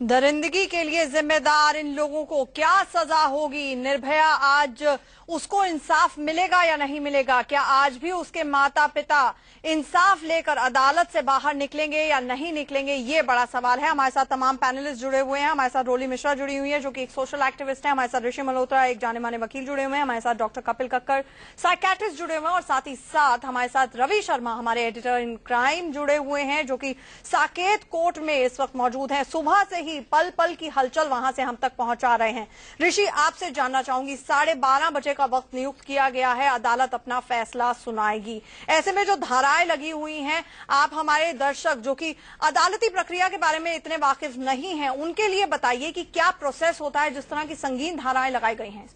दरिंदगी के लिए जिम्मेदार इन लोगों को क्या सजा होगी? निर्भया आज उसको इंसाफ मिलेगा या नहीं मिलेगा? क्या आज भी उसके माता पिता इंसाफ लेकर अदालत से बाहर निकलेंगे या नहीं निकलेंगे? ये बड़ा सवाल है। हमारे साथ तमाम पैनलिस्ट जुड़े हुए हैं। हमारे साथ रोली मिश्रा जुड़ी हुई है जो कि एक सोशल एक्टिविस्ट है। हमारे साथ ऋषि मल्होत्रा एक जाने माने वकील जुड़े हुए हैं। हमारे साथ डॉक्टर कपिल कक्कर साइकेट्रिस्ट जुड़े हुए हैं और साथ ही साथ हमारे साथ रवि शर्मा हमारे एडिटर इन क्राइम जुड़े हुए हैं जो कि साकेत कोर्ट में इस वक्त मौजूद हैं। सुबह से ही पल पल की हलचल वहां से हम तक पहुंचा रहे हैं। ऋषि, आपसे जानना चाहूंगी, 12:30 बजे का वक्त नियुक्त किया गया है, अदालत अपना फैसला सुनाएगी। ऐसे में जो धाराएं लगी हुई हैं, आप हमारे दर्शक जो कि अदालती प्रक्रिया के बारे में इतने वाकिफ नहीं हैं, उनके लिए बताइए कि क्या प्रोसेस होता है जिस तरह की संगीन धाराएं लगाई गई हैं।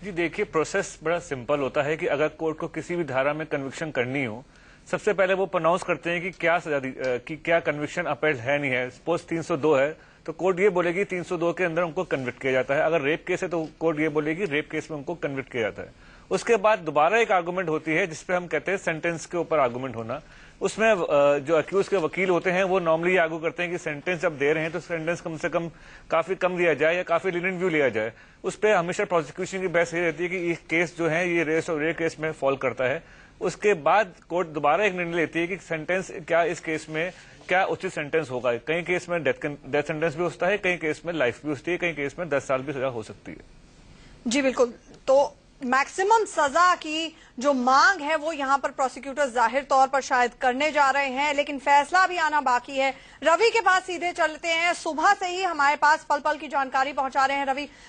जी देखिए, प्रोसेस बड़ा सिंपल होता है कि अगर कोर्ट को किसी भी धारा में कन्विक्शन करनी हो, सबसे पहले वो प्रोनाउंस करते हैं कि क्या सजा कि क्या कन्विक्शन अपेल्ड है नहीं है। सपोज 302 है तो कोर्ट ये बोलेगी 302 के अंदर उनको कन्विक्ट किया जाता है। अगर रेप केस है तो कोर्ट ये बोलेगी रेप केस में उनको कन्विक्ट किया जाता है। उसके बाद दोबारा एक आर्गुमेंट होती है जिसपे हम कहते हैं सेंटेंस के ऊपर आर्गुमेंट होना। उसमें जो अक्यूज के वकील होते हैं वो नॉर्मली आर्गू करते हैं कि सेंटेंस जब दे रहे हैं तो सेंटेंस कम से कम काफी कम दिया जाए या काफी लीनियंट व्यू लिया जाए। उस पर हमेशा प्रोसिक्यूशन की बहस ये रहती है कि ये केस जो है ये रेस और रेप केस में फॉल करता है। उसके बाद कोर्ट दोबारा एक निर्णय लेती है कि सेंटेंस क्या इस केस में क्या उचित सेंटेंस होगा। कई केस में डेथ सेंटेंस भी होता है, कई केस में लाइफ भी होती है, कई केस में 10 साल भी सजा हो सकती है। जी बिल्कुल। तो मैक्सिमम सजा की जो मांग है वो यहाँ पर प्रोसिक्यूटर जाहिर तौर पर शायद करने जा रहे हैं, लेकिन फैसला भी आना बाकी है। रवि के पास सीधे चलते हैं। सुबह से ही हमारे पास पल पल की जानकारी पहुंचा रहे हैं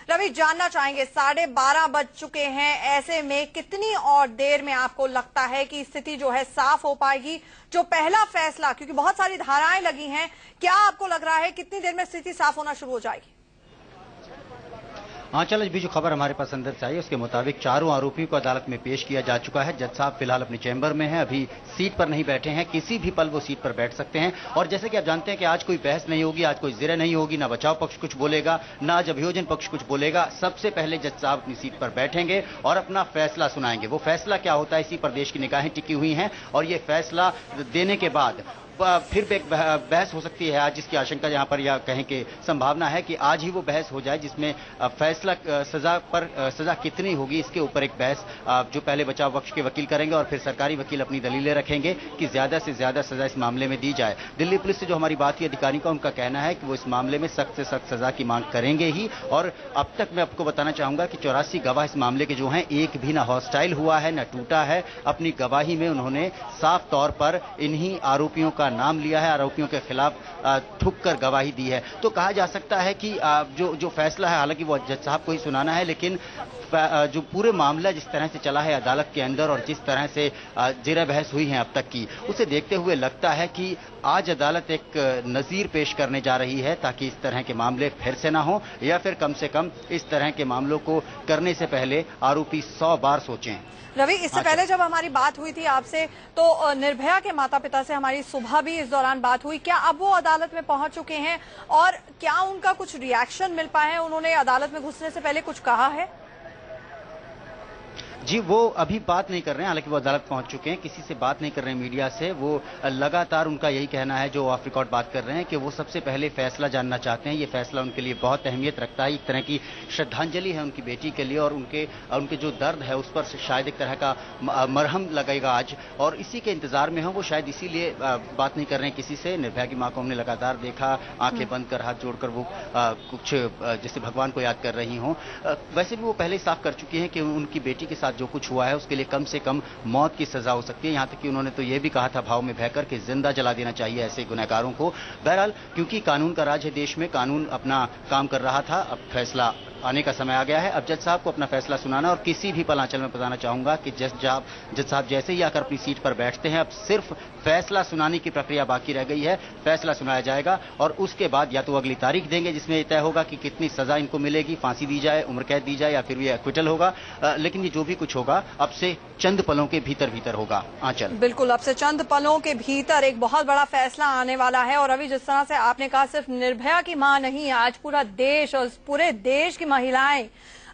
रवि जानना चाहेंगे, 12:30 बज चुके हैं, ऐसे में कितनी और देर में आपको लगता है कि स्थिति जो है साफ हो पाएगी? जो पहला फैसला, क्योंकि बहुत सारी धाराएं लगी हैं, क्या आपको लग रहा है कितनी देर में स्थिति साफ होना शुरू हो जाएगी? हाँ चल, अभी जो खबर हमारे पास अंदर से आई है उसके मुताबिक चारों आरोपियों को अदालत में पेश किया जा चुका है। जज साहब फिलहाल अपने चैम्बर में हैं, अभी सीट पर नहीं बैठे हैं, किसी भी पल वो सीट पर बैठ सकते हैं। और जैसे कि आप जानते हैं कि आज कोई बहस नहीं होगी, आज कोई जिरह नहीं होगी, ना बचाव पक्ष कुछ बोलेगा, ना आज अभियोजन पक्ष कुछ बोलेगा। सबसे पहले जज साहब अपनी सीट पर बैठेंगे और अपना फैसला सुनाएंगे। वो फैसला क्या होता है, इसी पर देश की निगाहें टिकी हुई हैं और ये फैसला देने के बाद फिर एक बहस हो सकती है आज, जिसकी आशंका यहाँ पर या कहें कि संभावना है कि आज ही वो बहस हो जाए जिसमें फैसला सजा कितनी होगी इसके ऊपर एक बहस जो पहले बचाव पक्ष के वकील करेंगे और फिर सरकारी वकील अपनी दलीलें रखेंगे कि ज्यादा से ज्यादा सजा इस मामले में दी जाए। दिल्ली पुलिस से जो हमारी बात हुई अधिकारी का, उनका कहना है कि वो इस मामले में सख्त से सख्त सजा की मांग करेंगे ही। और अब तक मैं आपको बताना चाहूंगा कि 84 गवाह इस मामले के जो हैं, एक भी ना हॉस्टाइल हुआ है, न टूटा है। अपनी गवाही में उन्होंने साफ तौर पर इन्हीं आरोपियों का नाम लिया है, आरोपियों के खिलाफ ठुक कर गवाही दी है। तो कहा जा सकता है कि जो फैसला है, हालांकि वो जज साहब को ही सुनाना है, लेकिन जो पूरे मामला जिस तरह से चला है अदालत के अंदर और जिस तरह से जेर बहस हुई है अब तक की, उसे देखते हुए लगता है कि आज अदालत एक नजीर पेश करने जा रही है ताकि इस तरह के मामले फिर से ना हो, या फिर कम से कम इस तरह के मामलों को करने से पहले आरोपी 100 बार सोचें। रवि, इससे पहले जब हमारी बात हुई थी आपसे तो निर्भया के माता पिता से हमारी सुबह भी इस दौरान बात हुई। क्या अब वो अदालत में पहुंच चुके हैं और क्या उनका कुछ रिएक्शन मिल पाया है? उन्होंने अदालत में घुसने से पहले कुछ कहा है? जी, वो अभी बात नहीं कर रहे हैं, हालांकि वो अदालत पहुंच चुके हैं, किसी से बात नहीं कर रहे हैं मीडिया से। वो लगातार उनका यही कहना है, जो ऑफ रिकॉर्ड बात कर रहे हैं, कि वो सबसे पहले फैसला जानना चाहते हैं। ये फैसला उनके लिए बहुत अहमियत रखता है, एक तरह की श्रद्धांजलि है उनकी बेटी के लिए और उनके जो दर्द है उस पर शायद एक तरह का मरहम लगेगा आज, और इसी के इंतजार में हो वो, शायद इसीलिए बात नहीं कर रहे हैं किसी से। निर्भया की माँ को हमने लगातार देखा, आंखें बंद कर, हाथ जोड़कर वो कुछ जैसे भगवान को याद कर रही हों। वैसे भी वो पहले ही साफ कर चुकी हैं कि उनकी बेटी के साथ जो कुछ हुआ है उसके लिए कम से कम मौत की सजा हो सकती है। यहां तक कि उन्होंने तो यह भी कहा था भाव में बहकर कि जिंदा जला देना चाहिए ऐसे गुनहगारों को। बहरहाल, क्योंकि कानून का राज है देश में, कानून अपना काम कर रहा था, अब फैसला आने का समय आ गया है। अब जज साहब को अपना फैसला सुनाना, और किसी भी पल आंचल में बताना चाहूंगा कि जज साहब जैसे ही आकर अपनी सीट पर बैठते हैं, अब सिर्फ फैसला सुनाने की प्रक्रिया बाकी रह गई है। फैसला सुनाया जाएगा और उसके बाद या तो अगली तारीख देंगे जिसमें यह तय होगा कि कितनी सजा इनको मिलेगी, फांसी दी जाए, उम्र कैद दी जाए, या फिर ये एक्विटल होगा। लेकिन ये जो भी कुछ होगा अब से चंद पलों के भीतर होगा। आंचल, बिल्कुल, अब से चंद पलों के भीतर एक बहुत बड़ा फैसला आने वाला है। और अभी जिस तरह से आपने कहा, सिर्फ निर्भया की मां नहीं, आज पूरा देश और पूरे देश की महिलाएं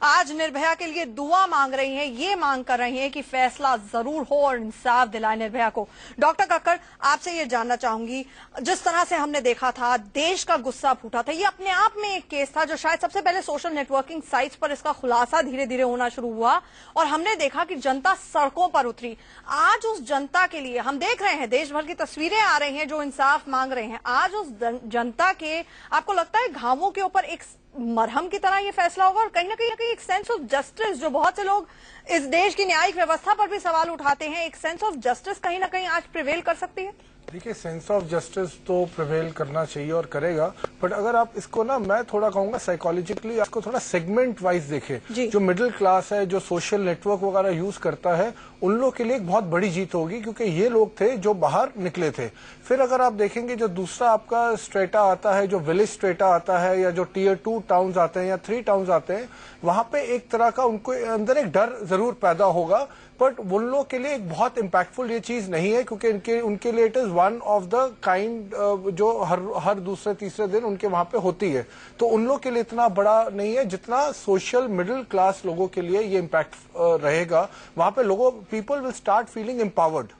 आज निर्भया के लिए दुआ मांग रही हैं, ये मांग कर रही हैं कि फैसला जरूर हो और इंसाफ दिलाए निर्भया को। डॉक्टर कक्कड़, आपसे ये जानना चाहूंगी, जिस तरह से हमने देखा था, देश का गुस्सा फूटा था, ये अपने आप में एक केस था जो शायद सबसे पहले सोशल नेटवर्किंग साइट्स पर इसका खुलासा धीरे धीरे होना शुरू हुआ और हमने देखा कि जनता सड़कों पर उतरी। आज उस जनता के लिए हम देख रहे हैं, देश भर की तस्वीरें आ रही हैं जो इंसाफ मांग रहे हैं। आज उस जनता के, आपको लगता है घावों के ऊपर एक मरहम की तरह ये फैसला होगा और कहीं ना कहीं एक सेंस ऑफ जस्टिस, जो बहुत से लोग इस देश की न्यायिक व्यवस्था पर भी सवाल उठाते हैं, एक सेंस ऑफ जस्टिस कहीं ना कहीं आज प्रिवेल कर सकती है? देखिए, सेंस ऑफ जस्टिस तो प्रिवेल करना चाहिए और करेगा, बट अगर आप इसको ना, मैं थोड़ा कहूंगा साइकोलॉजिकली इसको थोड़ा सेगमेंट वाइज देखें। जो मिडिल क्लास है, जो सोशल नेटवर्क वगैरह यूज करता है, उन लोग के लिए एक बहुत बड़ी जीत होगी, क्योंकि ये लोग थे जो बाहर निकले थे। फिर अगर आप देखेंगे जो दूसरा आपका स्ट्रेटा आता है, जो विलेज स्ट्रेटा आता है, या जो टियर 2 टाउन्स आते हैं या 3 टाउन्स आते हैं, वहां पे एक तरह का उनको अंदर एक डर जरूर पैदा होगा, बट उन लोग के लिए एक बहुत इम्पैक्टफुल ये चीज नहीं है, क्योंकि उनके लिए it is one of the kind जो हर दूसरे तीसरे दिन उनके वहां पे होती है। तो उन लोग के लिए इतना बड़ा नहीं है जितना सोशल मिडिल क्लास लोगों के लिए ये इम्पैक्ट रहेगा। वहां पे people will start feeling empowered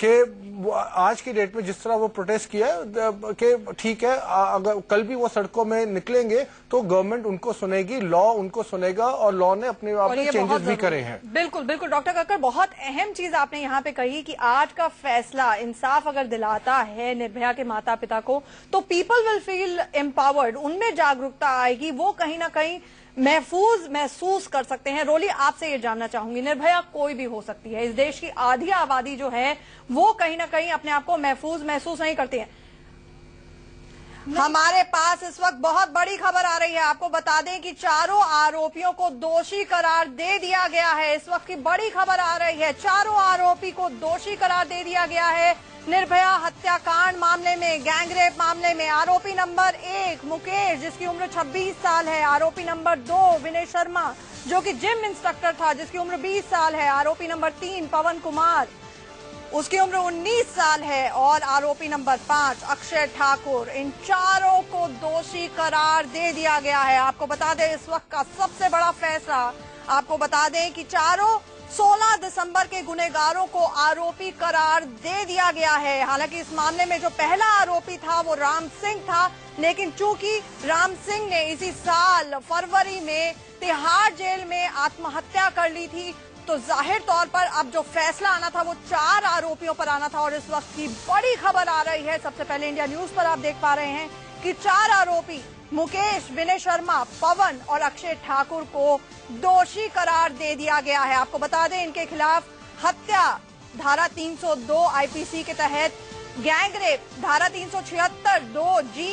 कि आज की डेट में जिस तरह वो प्रोटेस्ट किया है कि ठीक है, अगर कल भी वो सड़कों में निकलेंगे तो गवर्नमेंट उनको सुनेगी, लॉ उनको सुनेगा, और लॉ ने अपने आप में चेंजेस भी करे हैं। बिल्कुल बिल्कुल डॉक्टर कक्कड़, बहुत अहम चीज आपने यहाँ पे कही कि आज का फैसला इंसाफ अगर दिलाता है निर्भया के माता पिता को, तो पीपल विल फील एम्पावर्ड, उनमें जागरूकता आएगी, वो कहीं ना कहीं महसूस कर सकते हैं। रोली, आपसे ये जानना चाहूंगी, निर्भया कोई भी हो सकती है, इस देश की आधी आबादी जो है वो कहीं ना कहीं अपने आप को महसूस नहीं करती है। हमारे पास इस वक्त बहुत बड़ी खबर आ रही है, आपको बता दें कि चारों आरोपियों को दोषी करार दे दिया गया है। इस वक्त की बड़ी खबर आ रही है, चारों आरोपी को दोषी करार दे दिया गया है निर्भया हत्याकांड मामले में, गैंगरेप मामले में। आरोपी नंबर 1 मुकेश, जिसकी उम्र 26 साल है। आरोपी नंबर 2 विनय शर्मा, जो कि जिम इंस्ट्रक्टर था, जिसकी उम्र 20 साल है। आरोपी नंबर 3 पवन कुमार, उसकी उम्र 19 साल है। और आरोपी नंबर 5 अक्षय ठाकुर। इन चारों को दोषी करार दे दिया गया है। आपको बता दें इस वक्त का सबसे बड़ा फैसला, आपको बता दें कि चारों 16 दिसंबर के गुनहगारों को आरोपी करार दे दिया गया है। हालांकि इस मामले में जो पहला आरोपी था वो राम सिंह था, लेकिन चूंकि राम सिंह ने इसी साल फरवरी में तिहाड़ जेल में आत्महत्या कर ली थी, तो जाहिर तौर पर अब जो फैसला आना था वो 4 आरोपियों पर आना था। और इस वक्त की बड़ी खबर आ रही है, सबसे पहले इंडिया न्यूज पर आप देख पा रहे हैं कि 4 आरोपी मुकेश, विनय शर्मा, पवन और अक्षय ठाकुर को दोषी करार दे दिया गया है। आपको बता दें इनके खिलाफ हत्या धारा 302 आईपीसी के तहत, गैंगरेप धारा 376 2G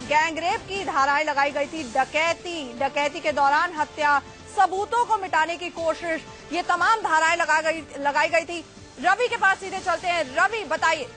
गैंगरेप की धाराएं लगाई गई थी, डकैती के दौरान हत्या, सबूतों को मिटाने की कोशिश, ये तमाम धाराएं लगाई गई थी। रवि के पास सीधे चलते हैं। रवि, बताइए।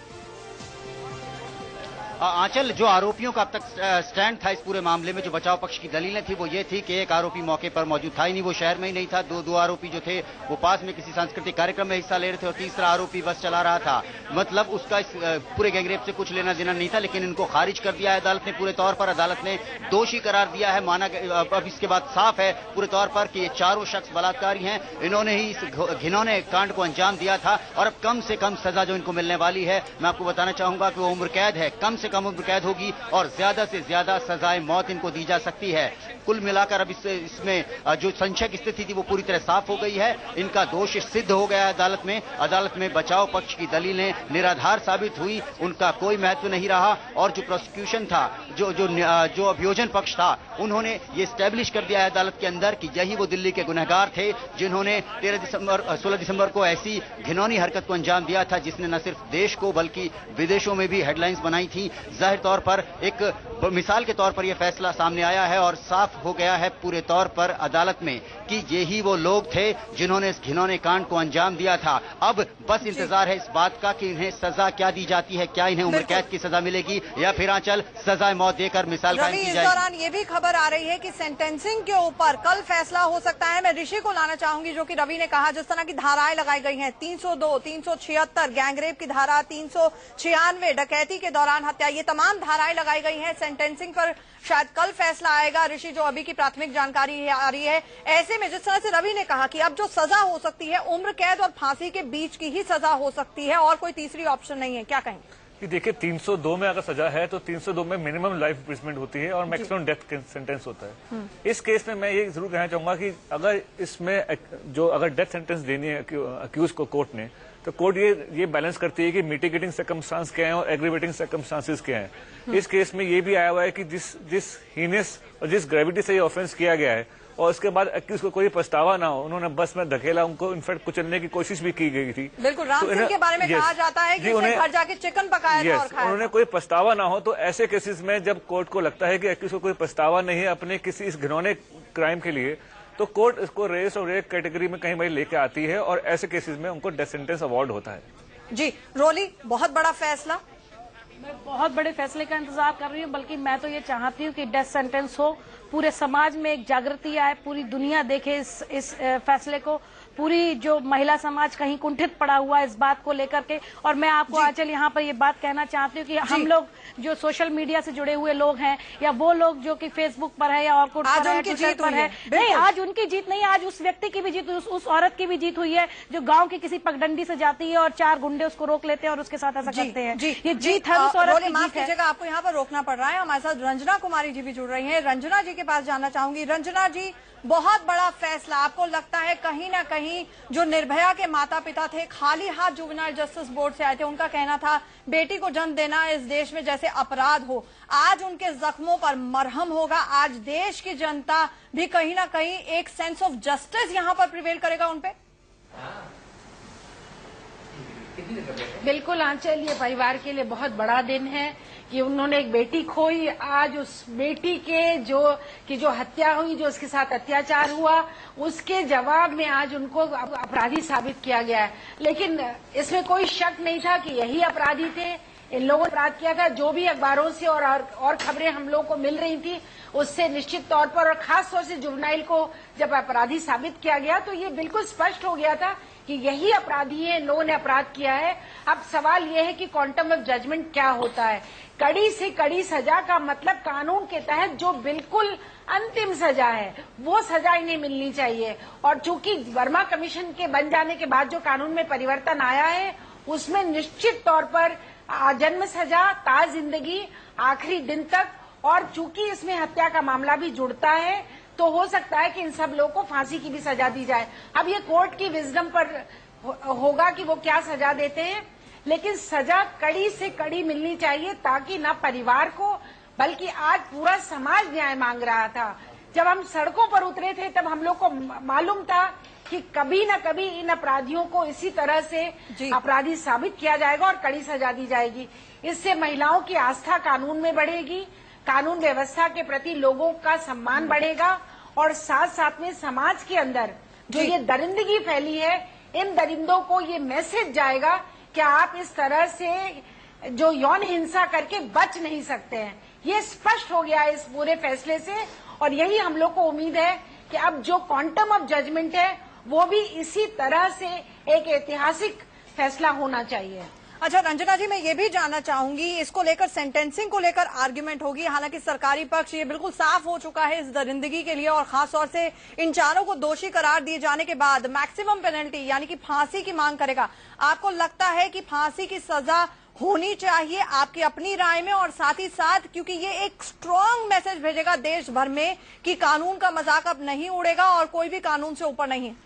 आंचल, जो आरोपियों का अब तक स्टैंड था इस पूरे मामले में, जो बचाव पक्ष की दलीलें थी वो ये थी कि एक आरोपी मौके पर मौजूद था ही नहीं, वो शहर में ही नहीं था। दो आरोपी जो थे वो पास में किसी सांस्कृतिक कार्यक्रम में हिस्सा ले रहे थे, और तीसरा आरोपी बस चला रहा था। मतलब उसका इस पूरे गैंगरेप से कुछ लेना देना नहीं था, लेकिन इनको खारिज कर दिया है अदालत ने पूरे तौर पर। अदालत ने दोषी करार दिया है। माना अब इसके बाद साफ है पूरे तौर पर कि ये चारों शख्स बलात्कारी हैं, इन्होंने ही इस घिनौने कांड को अंजाम दिया था। और अब कम से कम सजा जो इनको मिलने वाली है, मैं आपको बताना चाहूंगा कि वो उम्र कैद है, कम से कम उम्र कैद होगी, और ज्यादा से ज्यादा सजाए मौत इनको दी जा सकती है। कुल मिलाकर अब इसमें जो संशय की स्थिति थी वो पूरी तरह साफ हो गई है। इनका दोष सिद्ध हो गया है अदालत में। अदालत में बचाव पक्ष की दलीलें निराधार साबित हुई, उनका कोई महत्व नहीं रहा। और जो प्रोसिक्यूशन था, जो अभियोजन पक्ष था, उन्होंने ये स्टैब्लिश कर दिया है अदालत के अंदर कि यही वो दिल्ली के गुनहगार थे जिन्होंने 16 दिसंबर को ऐसी घिनौनी हरकत को अंजाम दिया था, जिसने न सिर्फ देश को बल्कि विदेशों में भी हेडलाइंस बनाई थी। जाहिर तौर पर एक मिसाल के तौर पर यह फैसला सामने आया है और साफ हो गया है पूरे तौर पर अदालत में कि यही वो लोग थे जिन्होंने इस घिनौने कांड को अंजाम दिया था। अब बस इंतजार है इस बात का कि इन्हें सजा क्या दी जाती है, क्या इन्हें उम्र कैद की सजा मिलेगी या फिर आंचल सजाए मौत देकर मिसाल कायम की जाएगी। इस दौरान ये भी खबर आ रही है कि सेंटेंसिंग के ऊपर कल फैसला हो सकता है। मैं ऋषि को लाना चाहूंगी, जो कि रवि ने कहा जिस तरह की धाराएं लगाई गई हैं, 302, 376 गैंगरेप की धारा, 396 डकैती के दौरान हत्या हत्या, ये तमाम धाराएं लगाई गई हैं। सेंटेंसिंग पर शायद कल फैसला आएगा ऋषि, जो अभी की प्राथमिक जानकारी आ रही है। ऐसे में जिस तरह से रवि ने कहा कि अब जो सजा हो सकती है उम्र कैद और फांसी के बीच की ही सजा हो सकती है और कोई तीसरी ऑप्शन नहीं है, क्या कहें? देखिए 302 में अगर सजा है तो 302 में मिनिमम लाइफ इम्प्रिजनमेंट होती है और मैक्सिमम डेथ सेंटेंस होता है। इस केस में मैं ये जरूर कहना चाहूंगा कि अगर इसमें अगर डेथ सेंटेंस देनी है अक्यूज को कोर्ट ने, तो कोर्ट ये बैलेंस करती है कि मिटिगेटिंग सर्कमस्टांस क्या है और एग्रीवेटिंग सर्कमस्टांसेस क्या है। इस केस में ये भी आया हुआ है कि जिस हीनेस और जिस ग्रेविटी से ये ऑफेंस किया गया है और उसके बाद अक्यूज को कोई पछतावा ना हो, उन्होंने बस में धकेला, उनको इनफैक्ट कुचलने की कोशिश भी की गई थी। बिल्कुल, राम सिंह के बारे में कहा जाता है कि उसने घर जाके चिकन पकाया था और खाया। उन्होंने कोई पछतावा ना हो, तो ऐसे केसेस में जब कोर्ट को लगता है कि अक्यूज को कोई पछतावा नहीं है अपने किसी इस घिनौने क्राइम के लिए, तो कोर्ट इसको रेस और रेप कैटेगरी में कहीं लेके आती है और ऐसे केसेस में उनको डेथ सेंटेंस अवार्ड होता है। जी रोली, बहुत बड़ा फैसला। मैं बहुत बड़े फैसले का इंतजार कर रही हूँ, बल्कि मैं तो ये चाहती हूँ कि डेथ सेंटेंस हो, पूरे समाज में एक जागृति आए, पूरी दुनिया देखे इस फैसले को, पूरी जो महिला समाज कहीं कुंठित पड़ा हुआ है इस बात को लेकर के। और मैं आपको आंचल यहाँ पर ये बात कहना चाहती हूँ कि हम लोग जो सोशल मीडिया से जुड़े हुए लोग हैं या वो लोग जो कि फेसबुक पर है या ऑर्कुट पर है, ट्विटर पर है, नहीं, आज उनकी जीत नहीं, आज उस व्यक्ति की भी जीत, उस औरत की भी जीत हुई है जो गाँव की किसी पगडंडी से जाती है और 4 गुंडे उसको रोक लेते हैं और उसके साथ ऐसा करते हैं। ये जीत है उस औरत की। माफ कीजिएगा, आपको यहाँ पर रोकना पड़ रहा है। हमारे साथ रंजना कुमारी जी भी जुड़ रही हैं। रंजना जी के पास जाना चाहूंगी। रंजना जी, बहुत बड़ा फैसला, आपको लगता है कहीं ना कहीं जो निर्भया के माता पिता थे, खाली हाथ जुवेनाइल जस्टिस बोर्ड से आए थे, उनका कहना था बेटी को जन्म देना इस देश में जैसे अपराध हो, आज उनके जख्मों पर मरहम होगा, आज देश की जनता भी कहीं ना कहीं एक सेंस ऑफ जस्टिस यहाँ पर प्रिवेल करेगा उनपे? बिल्कुल आंचल, ये परिवार के लिए बहुत बड़ा दिन है कि उन्होंने एक बेटी खोई। आज उस बेटी के जो हत्या हुई, जो उसके साथ अत्याचार हुआ, उसके जवाब में आज उनको अपराधी साबित किया गया है। लेकिन इसमें कोई शक नहीं था कि यही अपराधी थे, इन लोगों ने अपराध किया था। जो भी अखबारों से और खबरें हम लोगों को मिल रही थी, उससे निश्चित तौर पर और खास तौर से जुवेनाइल को जब अपराधी साबित किया गया तो ये बिल्कुल स्पष्ट हो गया था कि यही अपराधी है, इन लोगों ने अपराध किया है। अब सवाल ये है कि क्वांटम ऑफ जजमेंट क्या होता है। कड़ी से कड़ी सजा का मतलब कानून के तहत जो बिल्कुल अंतिम सजा है वो सजा इन्हें मिलनी चाहिए। और चूंकि वर्मा कमीशन के बन जाने के बाद जो कानून में परिवर्तन आया है उसमें निश्चित तौर पर आजन्म सजा, ताज जिंदगी, आखिरी दिन तक, और चूंकि इसमें हत्या का मामला भी जुड़ता है तो हो सकता है कि इन सब लोगों को फांसी की भी सजा दी जाए। अब ये कोर्ट की विजडम पर होगा कि वो क्या सजा देते हैं, लेकिन सजा कड़ी से कड़ी मिलनी चाहिए ताकि न परिवार को बल्कि आज पूरा समाज न्याय मांग रहा था। जब हम सड़कों पर उतरे थे तब हम लोग को मालूम था कि कभी न कभी इन अपराधियों को इसी तरह से अपराधी साबित किया जाएगा और कड़ी सजा दी जाएगी। इससे महिलाओं की आस्था कानून में बढ़ेगी, कानून व्यवस्था के प्रति लोगों का सम्मान बढ़ेगा और साथ साथ में समाज के अंदर जो ये दरिंदगी फैली है, इन दरिंदों को ये मैसेज जाएगा कि आप इस तरह से जो यौन हिंसा करके बच नहीं सकते हैं। ये स्पष्ट हो गया इस पूरे फैसले से और यही हम लोग को उम्मीद है कि अब जो क्वांटम ऑफ जजमेंट है वो भी इसी तरह से एक ऐतिहासिक फैसला होना चाहिए। अच्छा रंजना जी, मैं ये भी जानना चाहूंगी, इसको लेकर सेंटेंसिंग को लेकर आर्ग्यूमेंट होगी। हालांकि सरकारी पक्ष ये बिल्कुल साफ हो चुका है इस दरिंदगी के लिए और खास तौर से इन चारों को दोषी करार दिए जाने के बाद मैक्सिमम पेनल्टी यानी कि फांसी की मांग करेगा। आपको लगता है कि फांसी की सजा होनी चाहिए आपकी अपनी राय में? और साथ ही साथ क्योंकि ये एक स्ट्रॉन्ग मैसेज भेजेगा देश भर में कि कानून का मजाक अब नहीं उड़ेगा और कोई भी कानून से ऊपर नहीं है।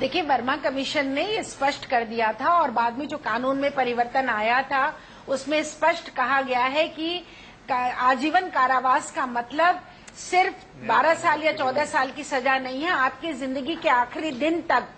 देखिए, वर्मा कमीशन ने ये स्पष्ट कर दिया था और बाद में जो कानून में परिवर्तन आया था उसमें स्पष्ट कहा गया है कि आजीवन कारावास का मतलब सिर्फ 12 साल या 14 साल की सजा नहीं है, आपकी जिंदगी के आखिरी दिन तक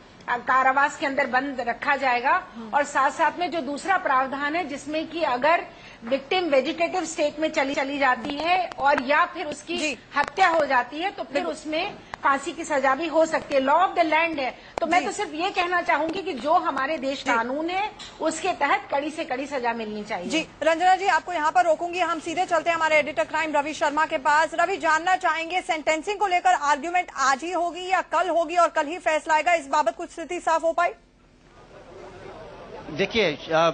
कारावास के अंदर बंद रखा जाएगा। और साथ साथ में जो दूसरा प्रावधान है जिसमें कि अगर विक्टिम वेजिटेटिव स्टेट में चली जाती है और या फिर उसकी हत्या हो जाती है तो फिर उसमें फांसी की सजा भी हो सकती है। लॉ ऑफ द लैंड है। तो मैं तो सिर्फ ये कहना चाहूंगी कि जो हमारे देश कानून है उसके तहत कड़ी से कड़ी सजा मिलनी चाहिए। जी रंजना जी, आपको यहाँ पर रोकूंगी। हम सीधे चलते हैं हमारे एडिटर क्राइम रवि शर्मा के पास। रवि, जानना चाहेंगे सेंटेंसिंग को लेकर आर्ग्यूमेंट आज ही होगी या कल होगी और कल ही फैसला आएगा, इस बाबत कुछ स्थिति साफ हो पाई? देखिए,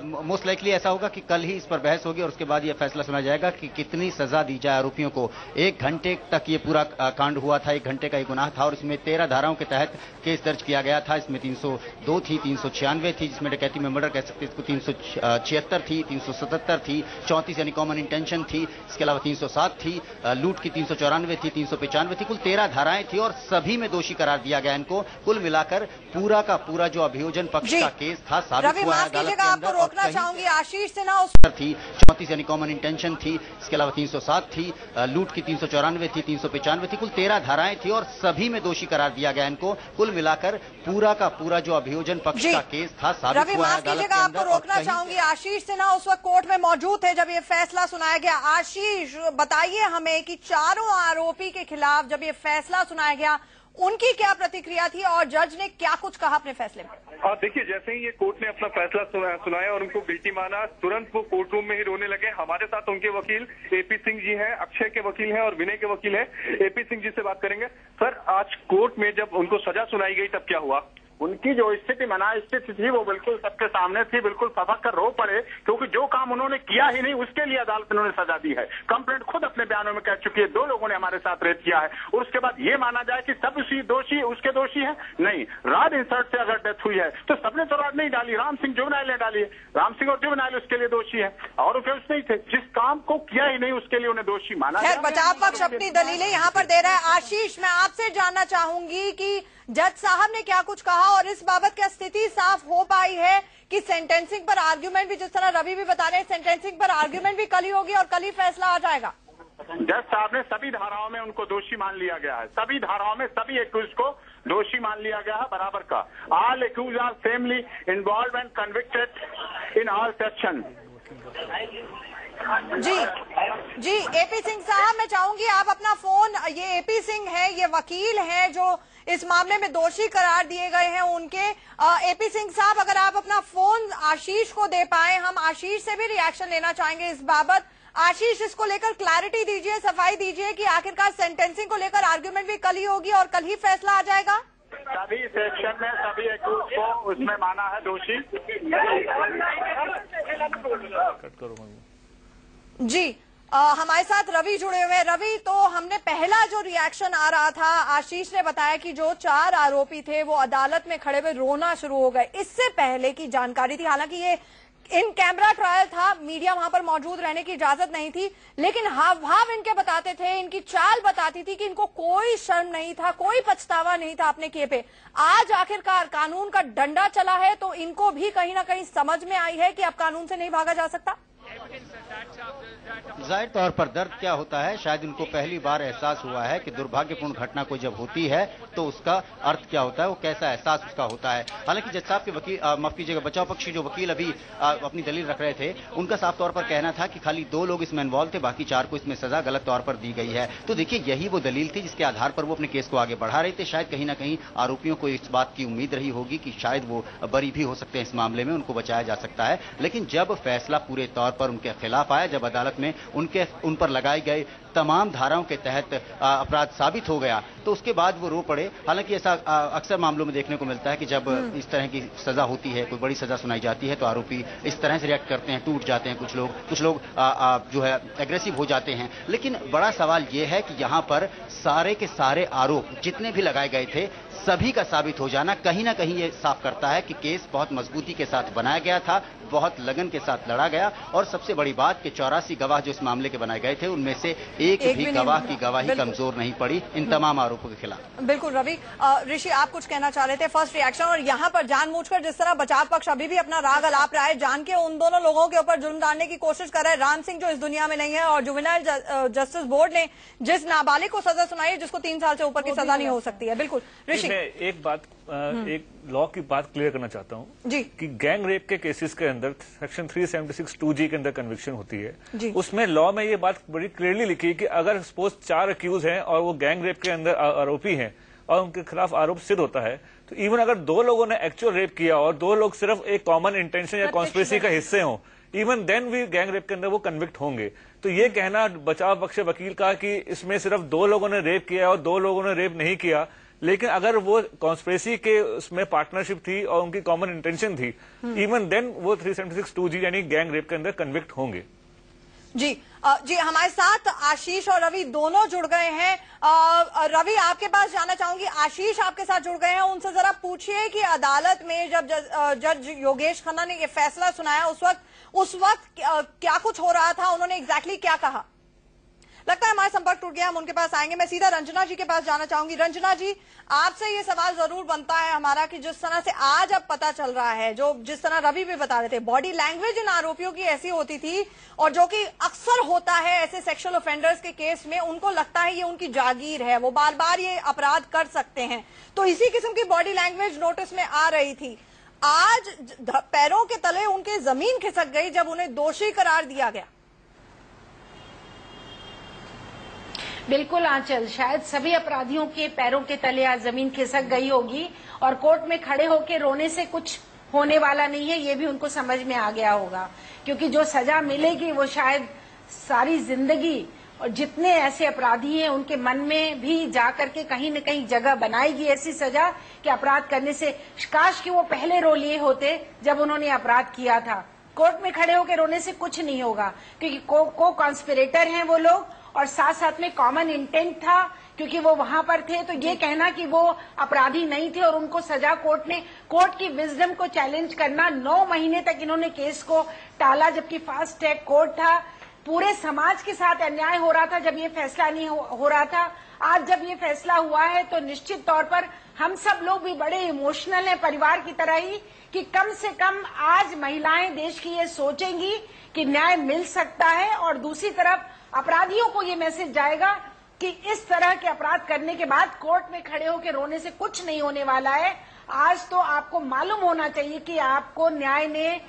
मोस्ट लाइकली ऐसा होगा कि कल ही इस पर बहस होगी और उसके बाद यह फैसला सुना जाएगा कि कितनी सजा दी जाए आरोपियों को। 1 घंटे तक ये पूरा कांड हुआ था, 1 घंटे का ये गुनाह था और इसमें 13 धाराओं के तहत केस दर्ज किया गया था। इसमें 302 थी, 396 थी, जिसमें डकैती में मर्डर कह सकते इसको 376 थी, 377 थी, 34 यानी कॉमन इंटेंशन थी, इसके अलावा 307 थी, लूट की 394 थी, 395 थी, कुल 13 धाराएं थी और सभी में दोषी करार दिया गया इनको। कुल मिलाकर पूरा का पूरा जो अभियोजन पक्ष का केस था साबित हुआ है अदालत के अंदर। रोकना चाहूंगी आशीष से ना थी 34 यानी कॉमन इंटेंशन थी, इसके अलावा 307 थी, लूट की 394 थी, 395 थी, कुल 13 धाराएं थी और सभी में दोषी करार दिया गया इनको। कुल मिलाकर पूरा का पूरा जो अभियोजन पक्ष का केस था साबित हुआ है अदालत के अंदर। आपको रोकना चाहूंगी आशीष से ना उस वक्त कोर्ट में मौजूद थे जब ये फैसला सुनाया गया। आशीष, बताइए हमें कि चारों आरोपी के खिलाफ जब ये फैसला सुनाया गया उनकी क्या प्रतिक्रिया थी और जज ने क्या कुछ कहा अपने फैसले में? देखिए, जैसे ही ये कोर्ट ने अपना फैसला सुनाया और उनको गिल्टी माना, तुरंत वो कोर्ट रूम में ही रोने लगे। हमारे साथ उनके वकील एपी सिंह जी हैं, अक्षय के वकील हैं और विनय के वकील हैं। एपी सिंह जी से बात करेंगे। सर, आज कोर्ट में जब उनको सजा सुनाई गई तब क्या हुआ? उनकी जो स्थिति मना स्थिति थी वो बिल्कुल सबके सामने थी, बिल्कुल फसक कर रो पड़े, क्योंकि जो काम उन्होंने किया ही नहीं उसके लिए अदालत ने उन्हें सजा दी है। कंप्लेंट खुद अपने बयानों में कह चुकी है 2 लोगों ने हमारे साथ रेप किया है और उसके बाद ये माना जाए कि सब दोषी उसके दोषी है? नहीं, राड इंसर्ट से अगर डेथ हुई है तो सबने तो राड नहीं डाली, राम सिंह जुवेनाइल ने डाली है। राम सिंह और जुवेनाइल उसके लिए दोषी है और उसमें नहीं थे। जिस काम को किया ही नहीं उसके लिए उन्हें दोषी माना। खैर, बचाव पक्ष अपनी दलीलें यहाँ पर दे रहा है। आशीष, मैं आपसे जानना चाहूंगी कि जज साहब ने क्या कुछ कहा और इस बाबत क्या स्थिति साफ हो पाई है कि सेंटेंसिंग पर आर्ग्यूमेंट भी, जिस तरह रवि भी बता रहे हैं, सेंटेंसिंग पर आर्ग्यूमेंट भी कल ही होगी और कल ही फैसला आ जाएगा? जज साहब ने सभी धाराओं में उनको दोषी मान लिया गया है। सभी धाराओं में सभी एक्यूज को दोषी मान लिया गया है बराबर का। All accuse are samely involve and convicted in all section. जी एपी सिंह साहब, मैं चाहूंगी आप अपना फोन, ये एपी सिंह है, ये वकील हैं जो इस मामले में दोषी करार दिए गए हैं उनके। एपी सिंह साहब, अगर आप अपना फोन आशीष को दे पाए, हम आशीष से भी रिएक्शन लेना चाहेंगे इस बाबत। आशीष, इसको लेकर क्लैरिटी दीजिए, सफाई दीजिए कि आखिरकार सेंटेंसिंग को लेकर आर्ग्यूमेंट भी कल ही होगी और कल ही फैसला आ जाएगा? सभी सेक्शन में सभी एक्यूज को उसमें माना है दोषी। जी, हमारे साथ रवि जुड़े हुए हैं। रवि, तो हमने पहला जो रिएक्शन आ रहा था, आशीष ने बताया कि जो 4 आरोपी थे वो अदालत में खड़े हुए रोना शुरू हो गए। इससे पहले की जानकारी थी, हालांकि ये इन कैमरा ट्रायल था, मीडिया वहां पर मौजूद रहने की इजाजत नहीं थी, लेकिन हाव भाव इनके बताते थे, इनकी चाल बताती थी कि इनको कोई शर्म नहीं था, कोई पछतावा नहीं था अपने किए पे। आज आखिरकार कानून का डंडा चला है तो इनको भी कहीं ना कहीं समझ में आई है कि अब कानून से नहीं भागा जा सकता। जाहिर तौर पर दर्द क्या होता है, शायद उनको पहली बार एहसास हुआ है कि दुर्भाग्यपूर्ण घटना कोई जब होती है तो उसका अर्थ क्या होता है, वो कैसा एहसास उसका होता है। हालांकि जज साहब के वकील, माफ कीजिएगा, बचाव पक्षी जो वकील अभी अपनी दलील रख रहे थे, उनका साफ तौर पर कहना था कि खाली 2 लोग इसमें इन्वॉल्व थे, बाकी 4 को इसमें सजा गलत तौर पर दी गई है। तो देखिए, यही वो दलील थी जिसके आधार पर वो अपने केस को आगे बढ़ा रहे थे। शायद कहीं ना कहीं आरोपियों को इस बात की उम्मीद रही होगी कि शायद वो बरी भी हो सकते हैं, इस मामले में उनको बचाया जा सकता है। लेकिन जब फैसला पूरे तौर पर उनके खिलाफ आया, जब अदालत में उन पर लगाए गए तमाम धाराओं के तहत अपराध साबित हो गया, तो उसके बाद वो रो पड़े। हालांकि ऐसा अक्सर मामलों में देखने को मिलता है कि जब इस तरह की सजा होती है, कोई बड़ी सजा सुनाई जाती है, तो आरोपी इस तरह से रिएक्ट करते हैं, टूट जाते हैं। कुछ लोग जो है एग्रेसिव हो जाते हैं। लेकिन बड़ा सवाल यह है कि यहाँ पर सारे के सारे आरोप जितने भी लगाए गए थे, सभी का साबित हो जाना कहीं ना कहीं ये साफ करता है कि केस बहुत मजबूती के साथ बनाया गया था, बहुत लगन के साथ लड़ा गया। और सबसे बड़ी बात कि 84 गवाह जो इस मामले के बनाए गए थे, उनमें से एक भी गवाह की गवाही कमजोर नहीं पड़ी इन तमाम आरोपों के खिलाफ। बिल्कुल रवि। ऋषि, आप कुछ कहना चाह रहे थे, फर्स्ट रिएक्शन, और यहाँ पर जानबूझकर जिस तरह बचाव पक्ष अभी भी अपना राग अलाप रहा है, जान के उन दोनों लोगों के ऊपर जुर्म डालने की कोशिश कर रहा है, राम सिंह जो इस दुनिया में नहीं है, और जुवेनाइल जस्टिस बोर्ड ने जिस नाबालिग को सजा सुनाई है जिसको 3 साल से ऊपर की सजा नहीं हो सकती है। बिल्कुल ऋषि, एक बात, एक लॉ की बात क्लियर करना चाहता हूं जी, कि गैंग रेप के केसेस के अंदर सेक्शन 376(2G) के अंदर कन्विक्शन होती है। उसमें लॉ में ये बात बड़ी क्लियरली लिखी है कि अगर सपोज 4 अक्यूज हैं और वो गैंग रेप के अंदर आरोपी हैं और उनके खिलाफ आरोप सिद्ध होता है, तो इवन अगर 2 लोगों ने एक्चुअल रेप किया और 2 लोग सिर्फ एक कॉमन इंटेंशन या कॉन्स्पिरेसी का हिस्से हों, इवन देन भी गैंग रेप के अंदर वो कन्विक्ट होंगे। तो ये कहना बचाव पक्ष वकील का कि इसमें सिर्फ 2 लोगों ने रेप किया और 2 लोगों ने रेप नहीं किया, लेकिन अगर वो कॉन्स्पिरेसी के उसमें पार्टनरशिप थी और उनकी कॉमन इंटेंशन थी, इवन देन वो 376 2G यानी गैंग रेप के अंदर कन्विक्ट होंगे। जी जी, हमारे साथ आशीष और रवि दोनों जुड़ गए हैं। रवि, आपके पास जाना चाहूंगी। आशीष आपके साथ जुड़ गए हैं, उनसे जरा पूछिए कि अदालत में जब जज योगेश खन्ना ने ये फैसला सुनाया उस वक्त क्या कुछ हो रहा था, उन्होंने एग्जैक्टली क्या कहा? लगता है हमारा संपर्क टूट गया, हम उनके पास आएंगे। मैं सीधा रंजना जी के पास जाना चाहूंगी। रंजना जी, आपसे ये सवाल जरूर बनता है हमारा कि जिस तरह से आज अब पता चल रहा है, जो जिस तरह रवि भी बता रहे थे, बॉडी लैंग्वेज इन आरोपियों की ऐसी होती थी, और जो कि अक्सर होता है ऐसे सेक्सुअल ऑफेंडर्स के केस में, उनको लगता है ये उनकी जागीर है, वो बार बार ये अपराध कर सकते हैं, तो इसी किस्म की बॉडी लैंग्वेज नोटिस में आ रही थी। आज पैरों के तले उनके जमीन खिसक गई जब उन्हें दोषी करार दिया गया। बिल्कुल आंचल, शायद सभी अपराधियों के पैरों के तले आज जमीन खिसक गई होगी और कोर्ट में खड़े होकर रोने से कुछ होने वाला नहीं है, ये भी उनको समझ में आ गया होगा, क्योंकि जो सजा मिलेगी वो शायद सारी जिंदगी और जितने ऐसे अपराधी हैं उनके मन में भी जाकर के कहीं न कहीं जगह बनाएगी ऐसी सजा कि अपराध करने से काश कि वो पहले रो लिए होते जब उन्होंने अपराध किया था। कोर्ट में खड़े होकर रोने से कुछ नहीं होगा, क्योंकि को कॉन्स्पिरेटर हैं वो लोग, और साथ साथ में कॉमन इंटेंट था क्योंकि वो वहां पर थे। तो ये कहना कि वो अपराधी नहीं थे और उनको सजा कोर्ट की विजडम को चैलेंज करना, 9 महीने तक इन्होंने केस को टाला, जबकि फास्ट ट्रैक कोर्ट था। पूरे समाज के साथ अन्याय हो रहा था जब ये फैसला नहीं हो रहा था। आज जब ये फैसला हुआ है तो निश्चित तौर पर हम सब लोग भी बड़े इमोशनल हैं, परिवार की तरह ही, कि कम से कम आज महिलाएं देश की ये सोचेंगी कि न्याय मिल सकता है, और दूसरी तरफ अपराधियों को ये मैसेज जाएगा कि इस तरह के अपराध करने के बाद कोर्ट में खड़े होकर रोने से कुछ नहीं होने वाला है। आज तो आपको मालूम होना चाहिए कि आपको न्याय ने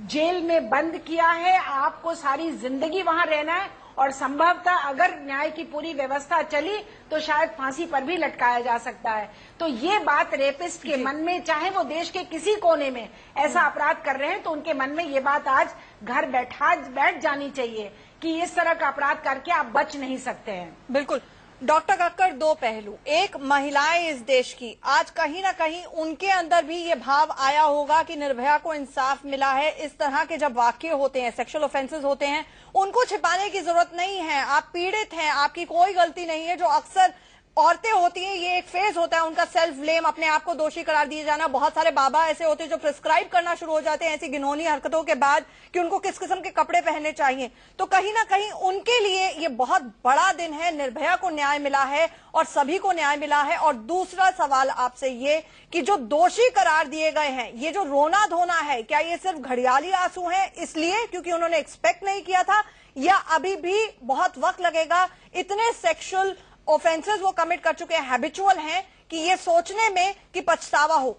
जेल में बंद किया है, आपको सारी जिंदगी वहां रहना है, और संभवतः अगर न्याय की पूरी व्यवस्था चली तो शायद फांसी पर भी लटकाया जा सकता है। तो ये बात रेपिस्ट के मन में, चाहे वो देश के किसी कोने में ऐसा अपराध कर रहे हैं, तो उनके मन में ये बात आज घर बैठ जानी चाहिए कि इस तरह का अपराध करके आप बच नहीं सकते हैं। बिल्कुल डॉक्टर कक्कड़, दो पहलू। एक, महिलाएं इस देश की, आज कहीं ना कहीं उनके अंदर भी ये भाव आया होगा कि निर्भया को इंसाफ मिला है। इस तरह के जब वाकये होते हैं, सेक्सुअल ऑफेंसेस होते हैं, उनको छिपाने की जरूरत नहीं है। आप पीड़ित हैं, आपकी कोई गलती नहीं है। जो अक्सर औरतें होती हैं, ये एक फेज होता है उनका सेल्फ ब्लेम, अपने आप को दोषी करार दिए जाना। बहुत सारे बाबा ऐसे होते हैं जो प्रिस्क्राइब करना शुरू हो जाते हैं ऐसी घिनौनी हरकतों के बाद कि उनको किस किस्म के कपड़े पहनने चाहिए। तो कहीं ना कहीं उनके लिए ये बहुत बड़ा दिन है। निर्भया को न्याय मिला है और सभी को न्याय मिला है। और दूसरा सवाल आपसे ये कि जो दोषी करार दिए गए हैं, ये जो रोना धोना है, क्या ये सिर्फ घड़ियाली आंसू हैं इसलिए क्योंकि उन्होंने एक्सपेक्ट नहीं किया था, या अभी भी बहुत वक्त लगेगा? इतने सेक्सुअल ऑफेंसेस वो कमिट कर चुके हैं, हैबिचुअल हैं, कि ये सोचने में कि पछतावा हो।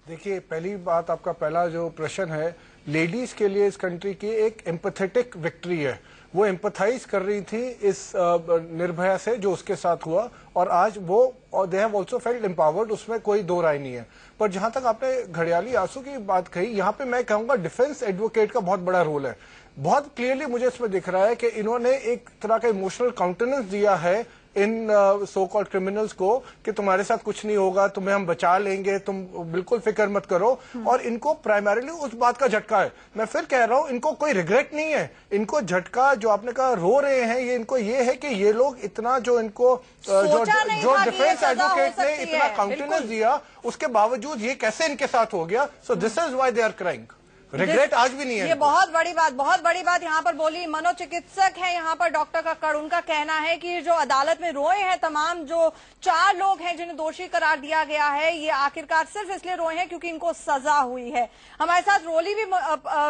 देखिए, पहली बात, आपका पहला जो प्रश्न है, लेडीज के लिए इस कंट्री की एक एम्पथेटिक विक्ट्री है। वो एम्पथाइज कर रही थी इस निर्भया से जो उसके साथ हुआ, और आज वो they have also felt empowered, उसमें कोई दो राय नहीं है। पर जहां तक आपने घड़ियाली आंसू की बात कही, यहाँ पे मैं कहूंगा डिफेंस एडवोकेट का बहुत बड़ा रोल है। बहुत क्लियरली मुझे इसमें दिख रहा है कि इन्होंने एक तरह का इमोशनल काउंटेनेंस दिया है इन सो कॉल्ड क्रिमिनल्स को कि तुम्हारे साथ कुछ नहीं होगा, तुम्हें हम बचा लेंगे, तुम बिल्कुल फिक्र मत करो। और इनको प्राइमरीली उस बात का झटका है। मैं फिर कह रहा हूं, इनको कोई रिग्रेट नहीं है। इनको झटका, जो आपने कहा रो रहे हैं, ये इनको ये है कि ये लोग इतना जो इनको जो डिफेंस एडवोकेट ने इतना काउंटेनेंस दिया, उसके बावजूद ये कैसे इनके साथ हो गया। So this is why they are crying. Regret आज भी नहीं है। ये बहुत बड़ी बात यहाँ पर बोली। मनोचिकित्सक है यहाँ पर डॉक्टर कक्कड़, उनका कहना है कि जो अदालत में रोए हैं तमाम जो 4 लोग हैं जिन्हें दोषी करार दिया गया है, ये आखिरकार सिर्फ इसलिए रोए हैं क्योंकि इनको सजा हुई है। हमारे साथ रोली भी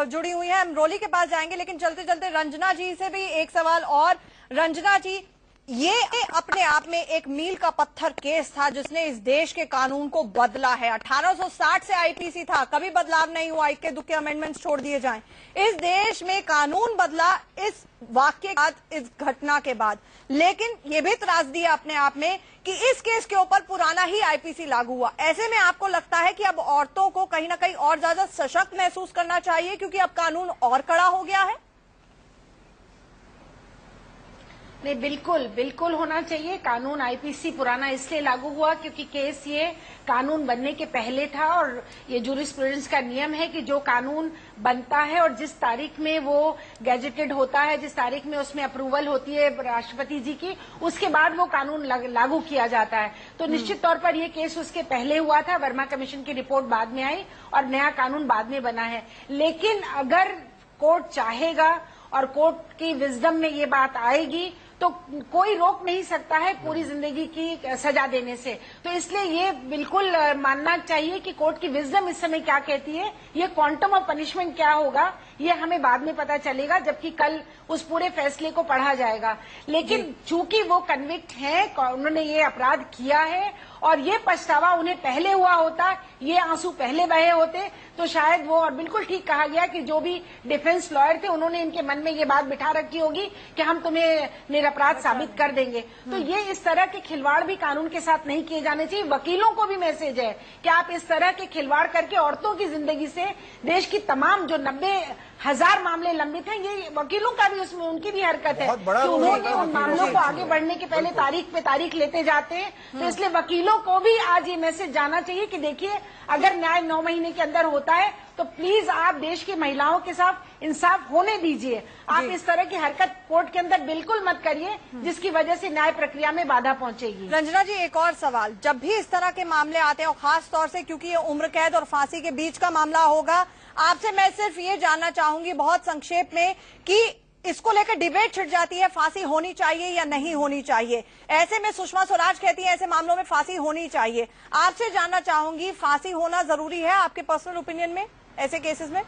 जुड़ी हुई है, हम रोली के पास जाएंगे, लेकिन चलते चलते रंजना जी से भी एक सवाल और। रंजना जी, ये अपने आप में एक मील का पत्थर केस था जिसने इस देश के कानून को बदला है। 1860 से आईपीसी था, कभी बदलाव नहीं हुआ, इक्के दुक्के अमेंडमेंट्स छोड़ दिए जाएं। इस देश में कानून बदला इस वाक्य के बाद, इस घटना के बाद। लेकिन ये भी त्रासदी है अपने आप में कि इस केस के ऊपर पुराना ही आईपीसी लागू हुआ। ऐसे में आपको लगता है कि अब औरतों को कहीं ना कहीं और ज्यादा सशक्त महसूस करना चाहिए क्योंकि अब कानून और कड़ा हो गया है? नहीं, बिल्कुल बिल्कुल होना चाहिए। कानून आईपीसी पुराना इसलिए लागू हुआ क्योंकि केस ये कानून बनने के पहले था, और ये जूरिस्प्रूडेंस का नियम है कि जो कानून बनता है और जिस तारीख में वो गैजेटेड होता है, जिस तारीख में उसमें अप्रूवल होती है राष्ट्रपति जी की, उसके बाद वो कानून लागू किया जाता है। तो निश्चित तौर पर ये केस उसके पहले हुआ था, वर्मा कमीशन की रिपोर्ट बाद में आई और नया कानून बाद में बना है। लेकिन अगर कोर्ट चाहेगा और कोर्ट की विजडम में ये बात आएगी तो कोई रोक नहीं सकता है पूरी जिंदगी की सजा देने से। तो इसलिए ये बिल्कुल मानना चाहिए कि कोर्ट की विजडम इस समय क्या कहती है, ये क्वांटम ऑफ पनिशमेंट क्या होगा ये हमें बाद में पता चलेगा, जबकि कल उस पूरे फैसले को पढ़ा जाएगा। लेकिन चूंकि वो कन्विक्ट हैं, उन्होंने ये अपराध किया है और ये पछतावा उन्हें पहले हुआ होता, ये आंसू पहले बहे होते, तो शायद वो, और बिल्कुल ठीक कहा गया कि जो भी डिफेंस लॉयर थे उन्होंने इनके मन में ये बात बिठा रखी होगी कि हम तुम्हें निरपराध साबित कर देंगे। तो ये इस तरह के खिलवाड़ भी कानून के साथ नहीं किए जाने चाहिए। वकीलों को भी मैसेज है कि आप इस तरह के खिलवाड़ करके औरतों की जिंदगी से देश की तमाम जो 90,000 मामले लंबित हैं, ये वकीलों का भी उसमें उनकी भी हरकत है कि उन्होंने उन मामलों को आगे बढ़ने के पहले तारीख पे तारीख लेते जाते हैं। तो इसलिए वकीलों को भी आज ये मैसेज जाना चाहिए कि देखिए, अगर न्याय 9 महीने के अंदर होता है तो प्लीज आप देश की महिलाओं के साथ इंसाफ होने दीजिए। आप इस तरह की हरकत कोर्ट के अंदर बिल्कुल मत करिए जिसकी वजह से न्याय प्रक्रिया में बाधा पहुंचेगी। रंजना जी, एक और सवाल, जब भी इस तरह के मामले आते हैं और खास तौर से क्योंकि ये उम्र कैद और फांसी के बीच का मामला होगा, आपसे मैं सिर्फ ये जानना चाहूंगी बहुत संक्षेप में कि इसको लेकर डिबेट छिड़ जाती है, फांसी होनी चाहिए या नहीं होनी चाहिए। ऐसे में सुषमा स्वराज कहती है ऐसे मामलों में फांसी होनी चाहिए। आपसे जानना चाहूंगी, फांसी होना जरूरी है आपके पर्सनल ओपिनियन में ऐसे केसेस में?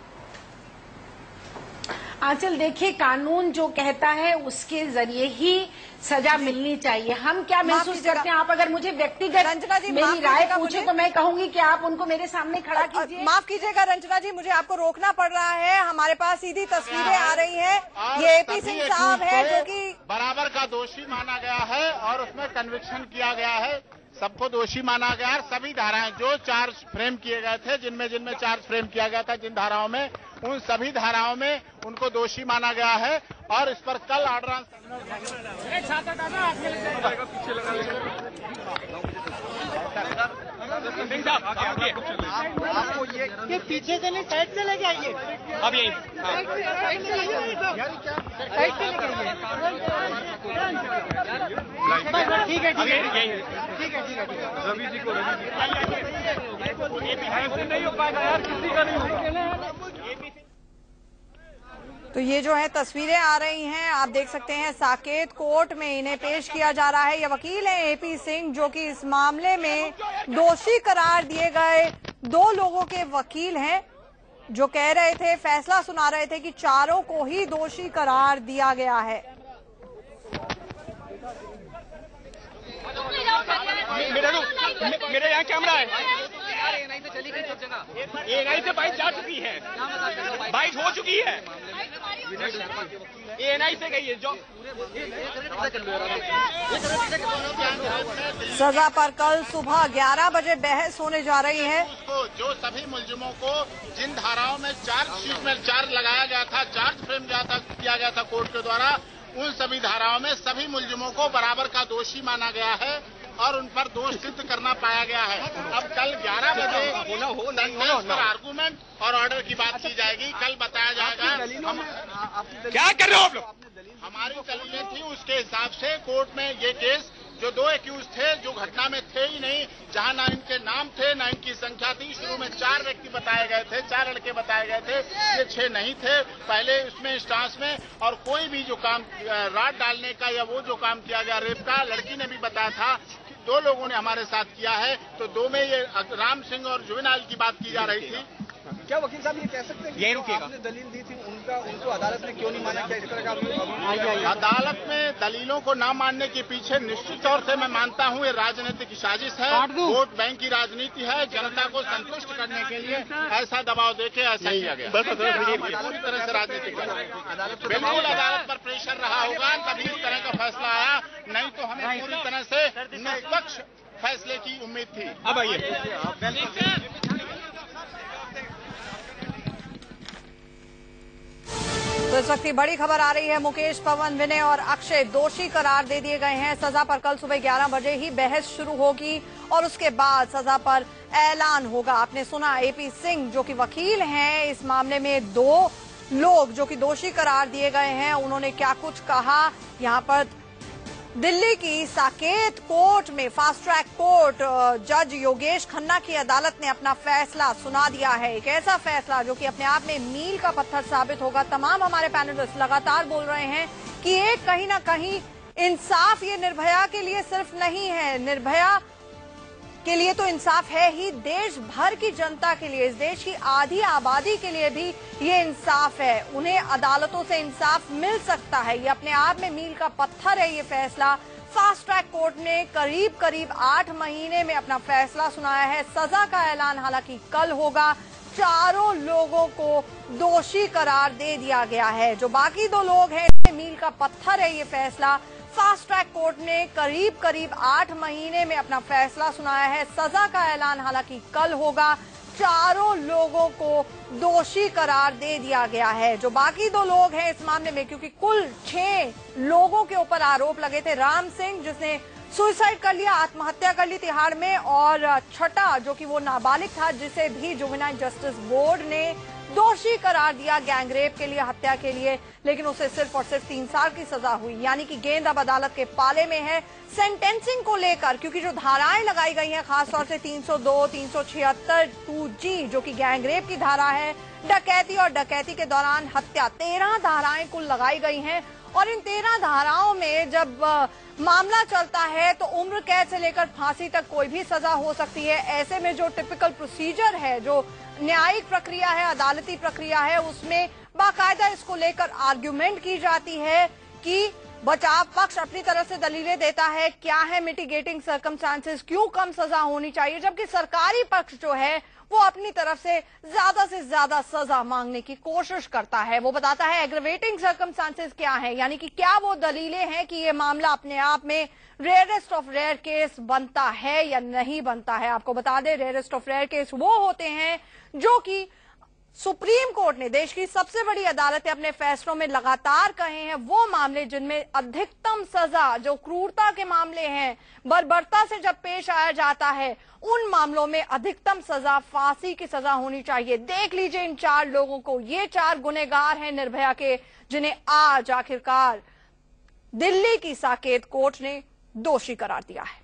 आंचल, देखिए, कानून जो कहता है उसके जरिए ही सजा मिलनी चाहिए। हम क्या महसूस करते हैं, आप अगर मुझे व्यक्तिगत मेरी राय पूछे तो मैं कहूंगी कि आप उनको मेरे सामने खड़ा कीजिए। माफ कीजिएगा रंजना जी, मुझे आपको रोकना पड़ रहा है, हमारे पास सीधी तस्वीरें आ रही हैं। ये एपी सिंह साहब है जो कि बराबर का दोषी माना गया है और उसमें कन्विक्शन किया गया है, सबको दोषी माना गया है। सभी धाराएं जो चार्ज फ्रेम किए गए थे, जिनमें चार्ज फ्रेम किया गया था, जिन धाराओं में, उन सभी धाराओं में उनको दोषी माना गया है और इस पर कल ऑर्डर ये पीछे से नहीं, साइड से लेके आइए। अब यही साइड से लेके आइए। ठीक है ठीक है। रवि जी को नहीं हो पाएगा यार, किसी का नहीं होगा। तो ये जो है तस्वीरें आ रही हैं, आप देख सकते हैं साकेत कोर्ट में इन्हें पेश किया जा रहा है। ये वकील हैं एपी सिंह जो कि इस मामले में दोषी करार दिए गए 2 लोगों के वकील हैं, जो कह रहे थे, फैसला सुना रहे थे कि चारों को ही दोषी करार दिया गया है। मेरे यहाँ कैमरा है। एएनआई से बाइट जा चुकी है, बाइट हो चुकी है, एएनआई से गई है। जो सजा पर कल सुबह 11 बजे बहस होने जा रही है। जो सभी मुलजिमों को जिन धाराओं में चार्जशीट में चार्ज लगाया गया था, चार्ज फ्रेम किया गया था कोर्ट के द्वारा, उन सभी धाराओं में सभी मुलजिमों को बराबर का दोषी माना गया है और उन पर दोष सिद्ध करना पाया गया है। अब कल 11 बजे पर आर्गूमेंट और ऑर्डर की बात की जाएगी। कल बताया जाएगा हम क्या कर रहे हो आप लोग। हमारी दलीलें थी, उसके हिसाब से कोर्ट में ये केस, जो 2 एक्यूज थे जो घटना में थे ही नहीं, जहां ना इनके नाम थे ना इनकी संख्या थी। शुरू में 4 व्यक्ति बताए गए थे, 4 लड़के बताए गए थे, ये 6 नहीं थे पहले उसमें इंस्टांस में। और कोई भी जो काम रात डालने का या वो जो काम किया गया रेप का, लड़की ने भी बताया था 2 लोगों ने हमारे साथ किया है। तो 2 में ये राम सिंह और जुवेनाइल की बात की जा रही थी। क्या वकील साहब ये कह सकते हैं, यही रुकेगा, आपने दलील दी थी उनको अदालत ने क्यों नहीं माना? क्या इस तरह का अदालत में दलीलों को न मानने के पीछे निश्चित तौर से मैं मानता हूं ये राजनीतिक साजिश है, वोट बैंक की राजनीति है। जनता को संतुष्ट करने के लिए ऐसा दबाव देके ऐसा किया गया, पूरी तरह से राजनीतिक। बिल्कुल अदालत पर प्रेशर रहा होगा तभी इस तरह का फैसला आया, नहीं तो हमें पूरी तरह से निष्पक्ष फैसले की उम्मीद थी। अब आइए। तो इस वक्त की बड़ी खबर आ रही है, मुकेश, पवन, विनय और अक्षय दोषी करार दे दिए गए हैं। सजा पर कल सुबह 11 बजे ही बहस शुरू होगी और उसके बाद सजा पर ऐलान होगा। आपने सुना एपी सिंह जो कि वकील हैं इस मामले में, 2 लोग जो कि दोषी करार दिए गए हैं, उन्होंने क्या कुछ कहा। यहाँ पर दिल्ली की साकेत कोर्ट में, फास्ट ट्रैक कोर्ट, जज योगेश खन्ना की अदालत ने अपना फैसला सुना दिया है। एक ऐसा फैसला जो कि अपने आप में मील का पत्थर साबित होगा। तमाम हमारे पैनलिस्ट लगातार बोल रहे हैं कि ये कहीं ना कहीं इंसाफ ये निर्भया के लिए सिर्फ नहीं है, निर्भया के लिए तो इंसाफ है ही, देश भर की जनता के लिए, इस देश की आधी आबादी के लिए भी ये इंसाफ है। उन्हें अदालतों से इंसाफ मिल सकता है, ये अपने आप में मील का पत्थर है। ये फैसला फास्ट ट्रैक कोर्ट ने करीब 8 महीने में अपना फैसला सुनाया है। सजा का ऐलान हालांकि कल होगा। 4 लोगों को दोषी करार दे दिया गया है। जो बाकी 2 लोग हैं, मील का पत्थर है ये फैसला। फास्ट ट्रैक कोर्ट ने करीब 8 महीने में अपना फैसला सुनाया है। सजा का ऐलान हालांकि कल होगा। 4 लोगों को दोषी करार दे दिया गया है। जो बाकी 2 लोग हैं इस मामले में, क्योंकि कुल 6 लोगों के ऊपर आरोप लगे थे। राम सिंह जिसने सुसाइड कर लिया, आत्महत्या कर ली तिहाड़ में, और छठा जो कि वो नाबालिग था जिसे भी जुवेनाइल जस्टिस बोर्ड ने दोषी करार दिया गैंगरेप के लिए, हत्या के लिए, लेकिन उसे सिर्फ और सिर्फ 3 साल की सजा हुई। यानी कि गेंद अब अदालत के पाले में है सेंटेंसिंग को लेकर, क्योंकि जो धाराएं लगाई गई हैं, खासतौर से 302, 376, 2G जो कि गैंगरेप की धारा है, डकैती और डकैती के दौरान हत्या, 13 धाराएं कुल लगाई गई हैं। और इन 13 धाराओं में जब मामला चलता है तो उम्र कैद से लेकर फांसी तक कोई भी सजा हो सकती है। ऐसे में जो टिपिकल प्रोसीजर है, जो न्यायिक प्रक्रिया है, अदालती प्रक्रिया है, उसमें बाकायदा इसको लेकर आर्ग्यूमेंट की जाती है कि बचाव पक्ष अपनी तरफ से दलीलें देता है, क्या है मिटिगेटिंग सर्कमस्टांसेस, क्यों कम सजा होनी चाहिए, जबकि सरकारी पक्ष जो है वो अपनी तरफ से ज्यादा सजा मांगने की कोशिश करता है। वो बताता है एग्रेवेटिंग सर्कमस्टांसेस क्या है, यानी कि क्या वो दलीलें हैं कि ये मामला अपने आप में रेयरेस्ट ऑफ रेयर केस बनता है या नहीं बनता है। आपको बता दें, रेयरेस्ट ऑफ रेयर केस वो होते हैं जो कि सुप्रीम कोर्ट ने, देश की सबसे बड़ी अदालतें अपने फैसलों में लगातार कहे हैं, वो मामले जिनमें अधिकतम सजा, जो क्रूरता के मामले हैं, बर्बरता से जब पेश आया जाता है, उन मामलों में अधिकतम सजा फांसी की सजा होनी चाहिए। देख लीजिए इन 4 लोगों को, ये 4 गुनहगार हैं निर्भया के, जिन्हें आज आखिरकार दिल्ली की साकेत कोर्ट ने दोषी करार दिया है।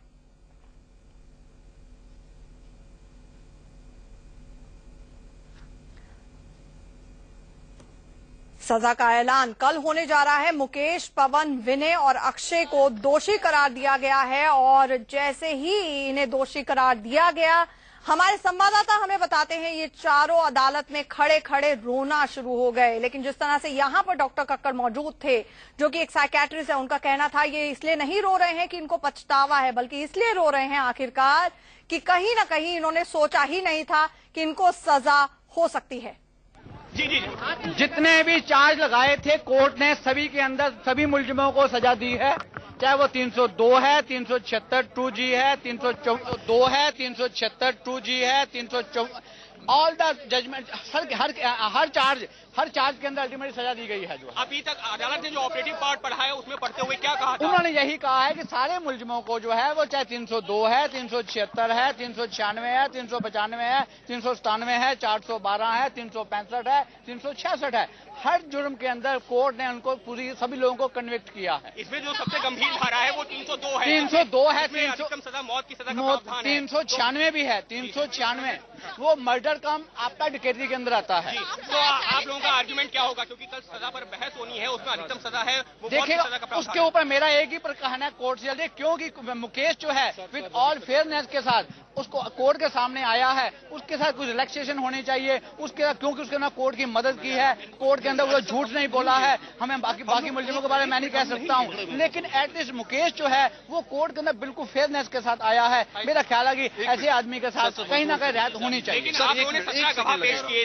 सजा का ऐलान कल होने जा रहा है। मुकेश, पवन, विनय और अक्षय को दोषी करार दिया गया है और जैसे ही इन्हें दोषी करार दिया गया, हमारे संवाददाता हमें बताते हैं ये चारों अदालत में खड़े खड़े रोना शुरू हो गए। लेकिन जिस तरह से यहाँ पर डॉक्टर कक्कड़ मौजूद थे जो कि एक साइकियाट्रिस्ट है, उनका कहना था ये इसलिए नहीं रो रहे हैं कि इनको पछतावा है, बल्कि इसलिए रो रहे हैं आखिरकार कि कहीं ना कहीं इन्होंने सोचा ही नहीं था कि इनको सजा हो सकती है। जी जी जितने भी चार्ज लगाए थे कोर्ट ने सभी के अंदर सभी मुलजिमों को सजा दी है, चाहे वो 302 है, 376 2G है, 302 है, 376 2G है, 304 ऑल द जजमेंट, हर चार्ज के अंदर अल्टीमेटली सजा दी गई है। जो अभी तक अदालत ने जो ऑपरेटिव पार्ट पढ़ा है उसमें पढ़ते हुए क्या कहा था? उन्होंने यही कहा है कि सारे मुलजिमों को जो है वो चाहे 302 है, 376 है, 396 है, 395 है, 397 है, 412 है, 365 है, 366 है, हर जुर्म के अंदर कोर्ट ने उनको पूरी सभी लोगों को कन्विक्ट किया है। इसमें जो सबसे गंभीर धारा है वो 302 है। 302 है, अधिकतम सजा मौत की सजा का प्रावधान है। 396 भी है, 396 वो मर्डर कम आपका डकैती के अंदर आता है। तो आप लोगों का आर्गुमेंट क्या होगा, क्योंकि कल सजा पर बहस होनी है, उसमें अधिकतम सजा है वो देखिए, उसके ऊपर मेरा एक ही कहना है कोर्ट से जल्दी, क्योंकि मुकेश जो है विद ऑल फेयरनेस के साथ उसको कोर्ट के सामने आया है, उसके साथ कुछ रिलैक्सेशन होनी चाहिए, उसके साथ क्योंकि उसके ना कोर्ट की मदद की है, कोर्ट के अंदर वो झूठ नहीं बोला है। हमें बाकी मुलजिमों के बारे में मैं नहीं कह सकता हूँ, लेकिन एटलीस्ट मुकेश जो है वो कोर्ट के अंदर बिल्कुल फेयरनेस के साथ आया है। मेरा ख्याल है कि ऐसे आदमी के साथ कहीं ना कहीं रियायत होनी चाहिए।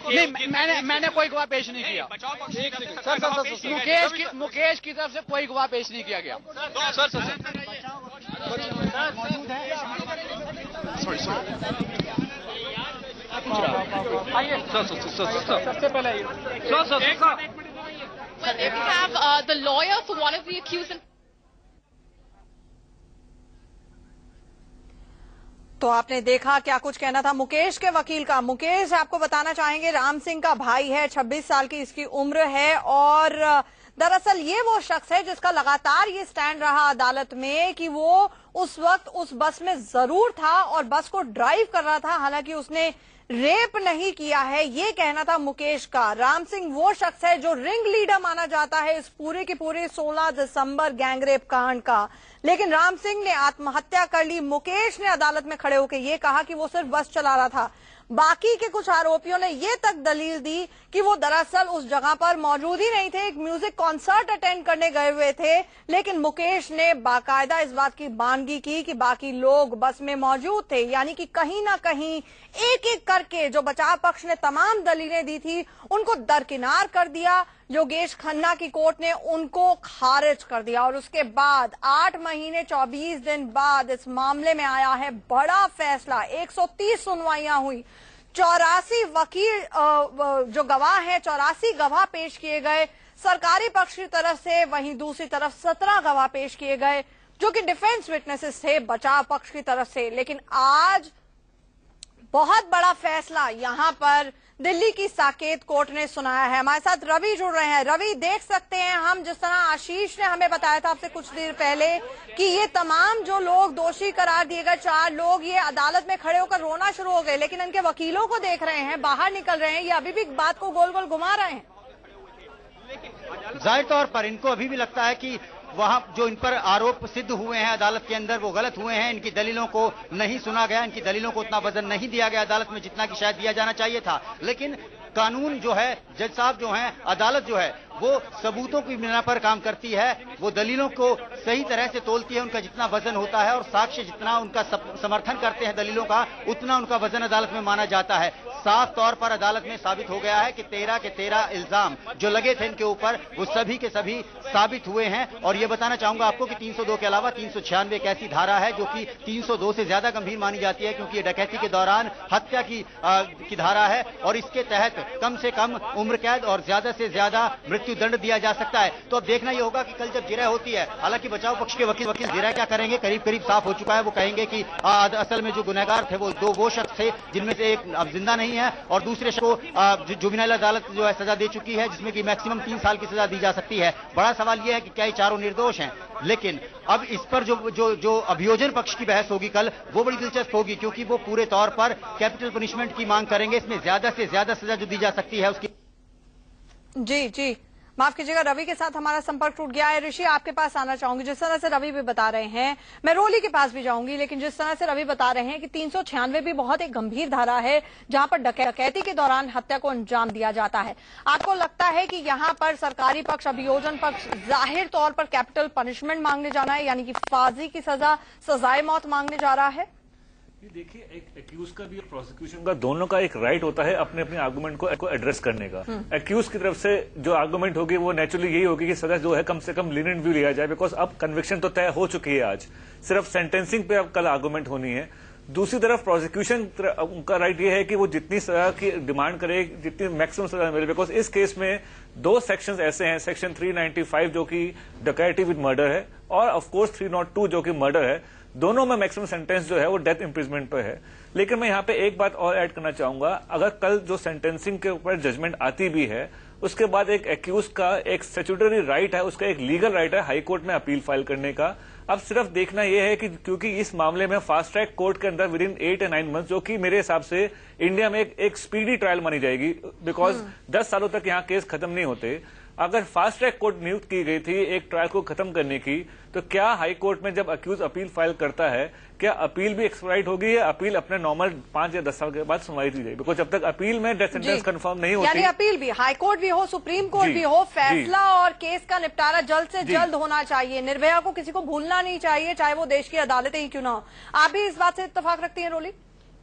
नहीं, मैंने कोई गवाह पेश नहीं किया। मुकेश की तरफ से कोई गवाह पेश नहीं किया गया। Well, if you have the lawyer for one of the accused. तो आपने देखा क्या कुछ कहना था मुकेश के वकील का। मुकेश आपको बताना चाहेंगे, राम सिंह का भाई है, 26 साल की इसकी उम्र है और दरअसल ये वो शख्स है जिसका लगातार ये स्टैंड रहा अदालत में कि वो उस वक्त उस बस में जरूर था और बस को ड्राइव कर रहा था, हालांकि उसने रेप नहीं किया है, ये कहना था मुकेश का। राम सिंह वो शख्स है जो रिंग लीडर माना जाता है इस पूरे के पूरे 16 दिसंबर गैंगरेप कांड का, लेकिन राम सिंह ने आत्महत्या कर ली। मुकेश ने अदालत में खड़े होकर ये कहा कि वो सिर्फ बस चला रहा था। बाकी के कुछ आरोपियों ने ये तक दलील दी कि वो दरअसल उस जगह पर मौजूद ही नहीं थे, एक म्यूजिक कॉन्सर्ट अटेंड करने गए हुए थे, लेकिन मुकेश ने बाकायदा इस बात की बानगी की कि बाकी लोग बस में मौजूद थे। यानी कि कहीं ना कहीं एक एक करके जो बचाव पक्ष ने तमाम दलीलें दी थी उनको दरकिनार कर दिया। योगेश खन्ना की कोर्ट ने उनको खारिज कर दिया और उसके बाद 8 महीने 24 दिन बाद इस मामले में आया है बड़ा फैसला। 130 सुनवाइयां हुई, 84 वकील जो गवाह हैं, 84 गवाह पेश किए गए सरकारी पक्ष की तरफ से, वहीं दूसरी तरफ 17 गवाह पेश किए गए जो कि डिफेंस विटनेसेस थे बचाव पक्ष की तरफ से। लेकिन आज बहुत बड़ा फैसला यहां पर दिल्ली की साकेत कोर्ट ने सुनाया है। हमारे साथ रवि जुड़ रहे हैं। रवि, देख सकते हैं हम, जिस तरह आशीष ने हमें बताया था आपसे कुछ देर पहले कि ये तमाम जो लोग दोषी करार दिए गए 4 लोग, ये अदालत में खड़े होकर रोना शुरू हो गए, लेकिन इनके वकीलों को देख रहे हैं, बाहर निकल रहे हैं, ये अभी भी बात को गोल गोल घुमा रहे हैं। जाहिर तौर पर इनको अभी भी लगता है कि वहां जो इन पर आरोप सिद्ध हुए हैं अदालत के अंदर वो गलत हुए हैं, इनकी दलीलों को नहीं सुना गया, इनकी दलीलों को उतना वजन नहीं दिया गया अदालत में जितना कि शायद दिया जाना चाहिए था। लेकिन कानून जो है, जज साहब जो हैं, अदालत जो है वो सबूतों की बिना पर काम करती है, वो दलीलों को सही तरह से तोलती है, उनका जितना वजन होता है और साक्ष्य जितना उनका समर्थन करते हैं दलीलों का, उतना उनका वजन अदालत में माना जाता है। साफ तौर पर अदालत में साबित हो गया है कि 13 के 13 इल्जाम जो लगे थे इनके ऊपर वो सभी के सभी साबित हुए हैं। और ये बताना चाहूंगा आपको कि 302 के अलावा 396 एक ऐसी धारा है जो कि 302 से ज्यादा गंभीर मानी जाती है, क्योंकि ये डकैती के दौरान हत्या की धारा है और इसके तहत कम से कम उम्र कैद और ज्यादा से ज्यादा मृत्यु दंड दिया जा सकता है। तो अब देखना ये होगा कि कल जब जिरह होती है, हालांकि बचाव पक्ष के वकील जिरह क्या करेंगे करीब करीब साफ हो चुका है। वो कहेंगे कि असल में जो गुनहगार थे वो शख्स थे जिनमें से एक अब जिंदा नहीं है और दूसरे शख्स को जुवेनाइल अदालत जो है सजा दे चुकी है, जिसमें कि मैक्सिमम 3 साल की सजा दी जा सकती है। बड़ा सवाल यह है कि क्या ये चारों निर्दोष हैं, लेकिन अब इस पर जो अभियोजन पक्ष की बहस होगी कल, वो बड़ी दिलचस्प होगी, क्योंकि वो पूरे तौर पर कैपिटल पनिशमेंट की मांग करेंगे। इसमें ज्यादा से ज्यादा सजा जो दी जा सकती है उसकी। जी माफ कीजिएगा, रवि के साथ हमारा संपर्क टूट गया है। ऋषि, आपके पास आना चाहूंगी। जिस तरह से रवि भी बता रहे हैं, मैं रोली के पास भी जाऊंगी, लेकिन जिस तरह से रवि बता रहे हैं कि 396 भी बहुत एक गंभीर धारा है जहां पर डकैती के दौरान हत्या को अंजाम दिया जाता है। आपको लगता है कि यहां पर सरकारी पक्ष, अभियोजन पक्ष जाहिर तौर पर कैपिटल पनिशमेंट मांगने जाना है, यानी कि फांसी की सजा, सजाए मौत मांगने जा रहा है? देखिए, एक एक्यूज का भी और प्रोसिक्यूशन का दोनों का एक राइट होता है अपने अपने आर्गुमेंट को एड्रेस करने का। एक्यूज की तरफ से जो आर्गुमेंट होगी वो नेचुरली यही होगी कि सजा जो है कम से कम लीनिएंट व्यू लिया जाए, बिकॉज अब कन्विक्शन तो तय हो चुकी है, आज सिर्फ सेंटेंसिंग पे अब कल आर्गुमेंट होनी है। दूसरी तरफ प्रोसिक्यूशन का राइट ये है कि वो जितनी सजा की डिमांड करे, जितनी मैक्सिमम सजा मिले, बिकॉज इस केस में 2 सेक्शंस ऐसे हैं, सेक्शन 395 जो कि डकैती विद मर्डर है और ऑफकोर्स 302 जो कि मर्डर है। दोनों में मैक्सिमम सेंटेंस जो है वो डेथ इंप्रिजमेंट पे है। लेकिन मैं यहाँ पे एक बात और ऐड करना चाहूंगा, अगर कल जो सेंटेंसिंग के ऊपर जजमेंट आती भी है उसके बाद एक एक्यूज का एक स्टैट्यूटरी राइट है, उसका एक लीगल राइट है हाई कोर्ट में अपील फाइल करने का। अब सिर्फ देखना यह है कि क्योंकि इस मामले में फास्ट ट्रैक कोर्ट के अंदर विद इन 8 या 9 मंथ, जो कि मेरे हिसाब से इंडिया में एक स्पीडी ट्रायल मानी जाएगी, बिकॉज 10 सालों तक यहाँ केस खत्म नहीं होते। अगर फास्ट ट्रैक कोर्ट नियुक्त की गई थी एक ट्रायल को खत्म करने की, तो क्या हाई कोर्ट में जब अक्यूज अपील फाइल करता है, क्या अपील भी एक्सपाइड होगी या अपील अपने नॉर्मल 5 या 10 साल के बाद सुनवाई की जाएगी? बिकॉज जब तक अपील में डेथ सेंटेंस कंफर्म नहीं होती, यानी अपील भी, हाई कोर्ट भी हो, सुप्रीम कोर्ट भी हो, फैसला और केस का निपटारा जल्द से जल्द होना चाहिए। निर्भया को किसी को भूलना नहीं चाहिए, चाहे वो देश की अदालतें ही क्यों ना हो। आप भी इस बात से इत्तेफाक रखती हैं रोली?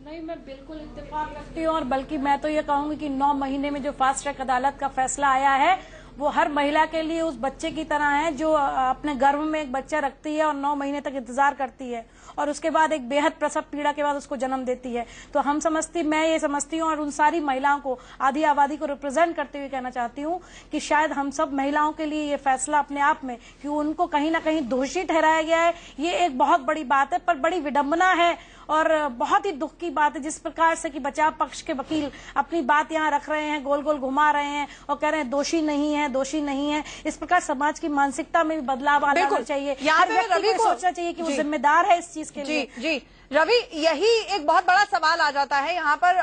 नहीं, मैं बिल्कुल इत्तेफाक रखती हूँ और बल्कि मैं तो ये कहूंगी कि 9 महीने में जो फास्ट ट्रैक अदालत का फैसला आया है वो हर महिला के लिए उस बच्चे की तरह है जो अपने गर्भ में एक बच्चा रखती है और 9 महीने तक इंतजार करती है और उसके बाद एक बेहद प्रसव पीड़ा के बाद उसको जन्म देती है। तो मैं ये समझती हूँ और उन सारी महिलाओं को, आधी आबादी को रिप्रेजेंट करते हुए कहना चाहती हूँ कि शायद हम सब महिलाओं के लिए ये फैसला अपने आप में कि उनको कहीं ना कहीं दोषी ठहराया गया है, ये एक बहुत बड़ी बात है, पर बड़ी विडंबना है और बहुत ही दुख की बात है जिस प्रकार से कि बचाव पक्ष के वकील अपनी बात यहाँ रख रहे हैं, गोल गोल घुमा रहे हैं और कह रहे हैं दोषी नहीं है, दोषी नहीं है। इस प्रकार समाज की मानसिकता में भी बदलाव आना चाहिए। यहाँ पे रवि को सोचना चाहिए कि वो जिम्मेदार है इस चीज के लिए। जी रवि, यही एक बहुत बड़ा सवाल आ जाता है यहाँ पर।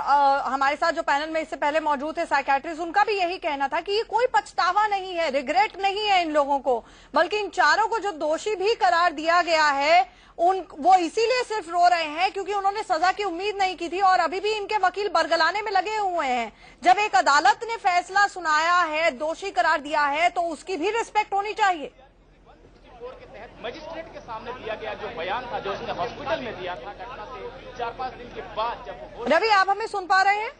हमारे साथ जो पैनल में इससे पहले मौजूद थे साइकियाट्रिस्ट, उनका भी यही कहना था कि ये कोई पछतावा नहीं है, रिग्रेट नहीं है इन लोगों को, बल्कि इन चारों को जो दोषी भी करार दिया गया है वो इसीलिए सिर्फ रो रहे हैं क्योंकि उन्होंने सजा की उम्मीद नहीं की थी और अभी भी इनके वकील बरगलाने में लगे हुए हैं। जब एक अदालत ने फैसला सुनाया है, दोषी करार दिया है, तो उसकी भी रिस्पेक्ट होनी चाहिए। मजिस्ट्रेट के सामने दिया गया जो बयान था, जो उसने हॉस्पिटल में दिया था, घटना से 4-5 दिन के बाद जब रवि, आप हमें सुन पा रहे हैं?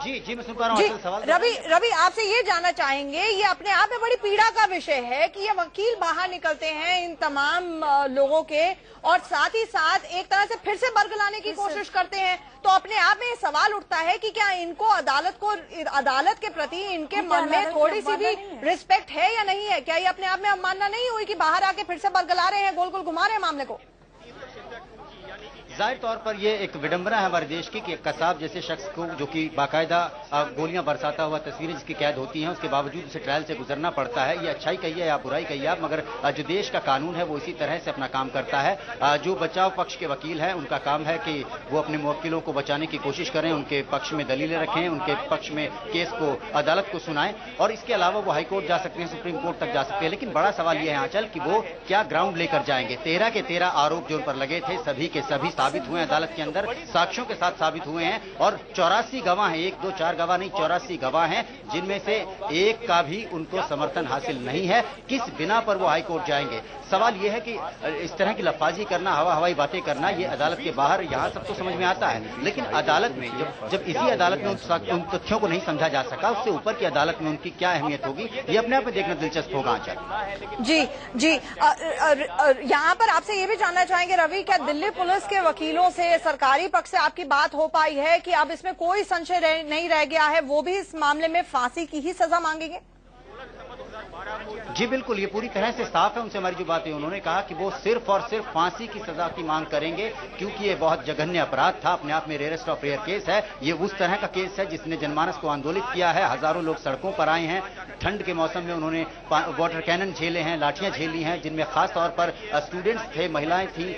जी मैं सुन पा रहा हूँ। सवाल रवि आपसे ये जानना चाहेंगे, ये अपने आप में बड़ी पीड़ा का विषय है कि ये वकील बाहर निकलते हैं इन तमाम लोगों के और साथ ही साथ एक तरह से फिर से बरगलाने की कोशिश करते हैं, तो अपने आप में सवाल उठता है कि क्या इनको अदालत के प्रति इनके मन में थोड़ी सी भी रिस्पेक्ट है या नहीं है? क्या ये अपने आप में अवमानना नहीं हुई कि बाहर आके फिर से बरगला रहे हैं, गोल गोल घुमा रहे हैं मामले को? जाहिर तौर पर यह एक विडंबना है हमारे देश की कि एक कसाब जैसे शख्स को, जो कि बाकायदा गोलियां बरसाता हुआ तस्वीरें जिसकी कैद होती हैं, उसके बावजूद उसे ट्रायल से गुजरना पड़ता है। ये अच्छाई कहिए या बुराई कहिए आप, मगर जो देश का कानून है वो इसी तरह से अपना काम करता है। जो बचाव पक्ष के वकील हैं उनका काम है कि वो अपने मुवक्किलों को बचाने की कोशिश करें, उनके पक्ष में दलीलें रखें, उनके पक्ष में केस को अदालत को सुनाएं और इसके अलावा वो हाईकोर्ट जा सकते हैं, सुप्रीम कोर्ट तक जा सकते हैं। लेकिन बड़ा सवाल यह है आंचल कि वो क्या ग्राउंड लेकर जाएंगे। 13 के 13 आरोप जो उन पर लगे थे सभी के सभी साबित हुए अदालत के अंदर, साक्ष्यों के साथ साबित हुए हैं और 84 गवाह हैं, 1 2 4 गवाह नहीं 84 गवाह हैं, जिनमें से एक का भी उनको समर्थन हासिल नहीं है। किस बिना पर वो हाईकोर्ट जाएंगे? सवाल यह है कि इस तरह की लफाजी करना, हवाई बातें करना, ये अदालत के बाहर यहाँ सब तो समझ में आता है, लेकिन अदालत में जब इसी अदालत में उन तथ्यों को नहीं समझा जा सका, उससे ऊपर की अदालत में उनकी क्या अहमियत होगी, ये अपने आप में देखना दिलचस्प होगा। जी यहाँ पर आपसे ये भी जानना चाहेंगे रवि, क्या दिल्ली पुलिस के वकीलों से, सरकारी पक्ष से आपकी बात हो पाई है कि अब इसमें कोई संशय नहीं रह गया है, वो भी इस मामले में फांसी की ही सजा मांगेंगे? जी बिल्कुल, ये पूरी तरह से साफ है। उनसे हमारी जो बात है, उन्होंने कहा कि वो सिर्फ और सिर्फ फांसी की सजा की मांग करेंगे क्योंकि ये बहुत जघन्य अपराध था, अपने आप में रेयरेस्ट ऑफ रेयर केस है। ये उस तरह का केस है जिसने जनमानस को आंदोलित किया है, हजारों लोग सड़कों पर आए हैं, ठंड के मौसम में उन्होंने वाटर कैनन झेले हैं, लाठियां झेली हैं, जिनमें खास तौर पर स्टूडेंट्स थे, महिलाएं थी,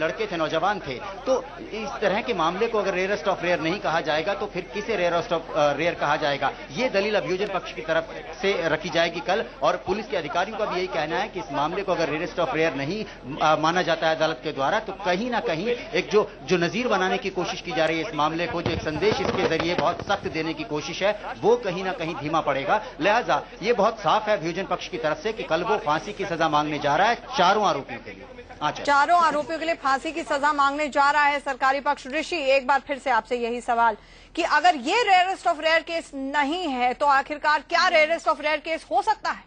लड़के थे, नौजवान थे। तो इस तरह के मामले को अगर रेयरेस्ट ऑफ रेयर नहीं कहा जाएगा तो फिर किसे रेयरेस्ट ऑफ रेयर कहा जाएगा? ये दलील अभियोजन पक्ष की तरफ से रखी जाएगी कल, और पुलिस के अधिकारियों का भी यही कहना है कि इस मामले को अगर रेयरेस्ट ऑफ रेयर नहीं माना जाता है अदालत के द्वारा, तो कहीं ना कहीं एक जो नजीर बनाने की कोशिश की जा रही है इस मामले को, जो एक संदेश इसके जरिए बहुत सख्त देने की कोशिश है, वो कहीं ना कहीं धीमा पड़ेगा। लिहाजा ये बहुत साफ है अभियोजन पक्ष की तरफ से कि कल वो फांसी की सजा मांगने जा रहा है चारों आरोपियों के लिए। चारों आरोपियों के लिए फांसी की सजा मांगने जा रहा है सरकारी पक्ष। ऋषि, एक बार फिर से आपसे यही सवाल कि अगर ये रेयरेस्ट ऑफ रेयर केस नहीं है तो आखिरकार क्या रेयरेस्ट ऑफ रेयर केस हो सकता है?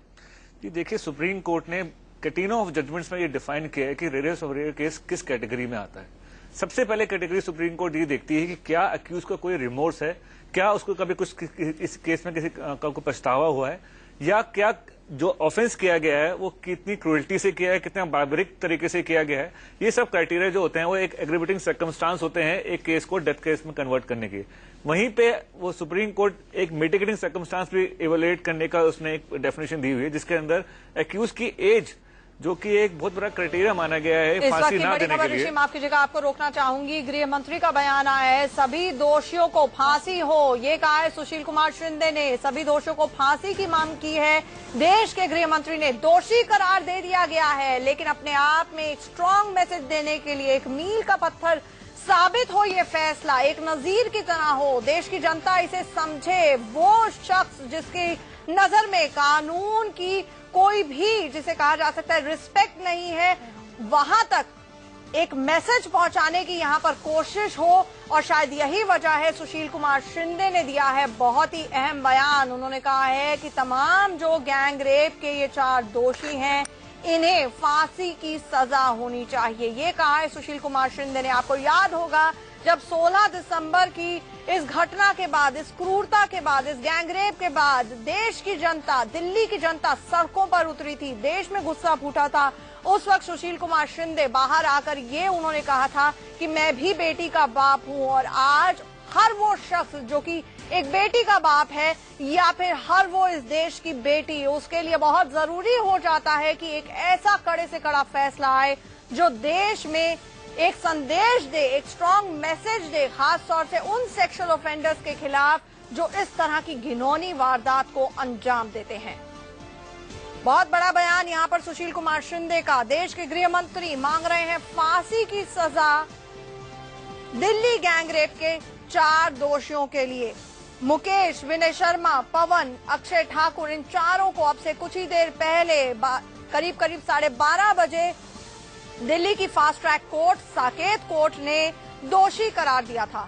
जी देखिए, सुप्रीम कोर्ट ने कैटेना ऑफ जजमेंट्स में ये डिफाइन किया है कि रेयरेस्ट ऑफ रेयर केस किस कैटेगरी में आता है। सबसे पहले कैटेगरी सुप्रीम कोर्ट ये देखती है कि क्या अक्यूज को कोई रिमोर्स है, क्या उसको कभी कुछ इस केस में किसी का पछतावा हुआ है, या क्या जो ऑफेंस किया गया है वो कितनी क्रूरल्टी से किया है, कितना बार्बरिक तरीके से किया गया है। ये सब क्राइटेरिया जो होते हैं वो एक एग्रीवेटिंग सर्कमस्टांस होते हैं एक केस को डेथ केस में कन्वर्ट करने के। वहीं पे वो सुप्रीम कोर्ट एक मिटिगेटिंग सर्कमस्टांस भी इवेलुएट करने का उसने एक डेफिनेशन दी हुई है, जिसके अंदर एक्यूज की एज, जो कि एक बहुत बड़ा क्राइटेरिया माना गया है फांसी ना देने के लिए। माफ कीजिएगा, आपको रोकना चाहूंगी। गृह मंत्री का बयान आया है, सभी दोषियों को फांसी हो, ये कहा है सुशील कुमार शिंदे ने। सभी दोषियों को फांसी की मांग की है। देश के गृह मंत्री ने दोषी करार दे दिया गया है, लेकिन अपने आप में एक स्ट्रांग मैसेज देने के लिए, एक मील का पत्थर साबित हो ये फैसला, एक नजीर की तरह हो, देश की जनता इसे समझे। वो शख्स जिसकी नजर में कानून की कोई भी, जिसे कहा जा सकता है, रिस्पेक्ट नहीं है, वहां तक एक मैसेज पहुंचाने की यहाँ पर कोशिश हो, और शायद यही वजह है सुशील कुमार शिंदे ने दिया है बहुत ही अहम बयान। उन्होंने कहा है कि तमाम जो गैंग रेप के ये 4 दोषी हैं, इन्हें फांसी की सजा होनी चाहिए। ये कहा है सुशील कुमार शिंदे ने। आपको याद होगा जब 16 दिसंबर की इस घटना के बाद, इस क्रूरता के बाद, इस गैंगरेप के बाद देश की जनता, दिल्ली की जनता सड़कों पर उतरी थी, देश में गुस्सा फूटा था। उस वक्त सुशील कुमार शिंदे बाहर आकर ये उन्होंने कहा था कि मैं भी बेटी का बाप हूं, और आज हर वो शख्स जो कि एक बेटी का बाप है या फिर हर वो इस देश की बेटी, उसके लिए बहुत जरूरी हो जाता है कि एक ऐसा कड़े से कड़ा फैसला आए जो देश में एक संदेश दे, एक स्ट्रॉन्ग मैसेज दे, खास तौर से उन सेक्सुअल ऑफेंडर्स के खिलाफ जो इस तरह की घिनौनी वारदात को अंजाम देते हैं। बहुत बड़ा बयान यहां पर सुशील कुमार शिंदे का। देश के गृह मंत्री मांग रहे हैं फांसी की सजा दिल्ली गैंगरेप के 4 दोषियों के लिए। मुकेश, विनय शर्मा, पवन, अक्षय ठाकुर, इन चारों को अब से कुछ ही देर पहले करीब 12:30 बजे दिल्ली की fast track court, Saket court ने दोषी करार दिया था।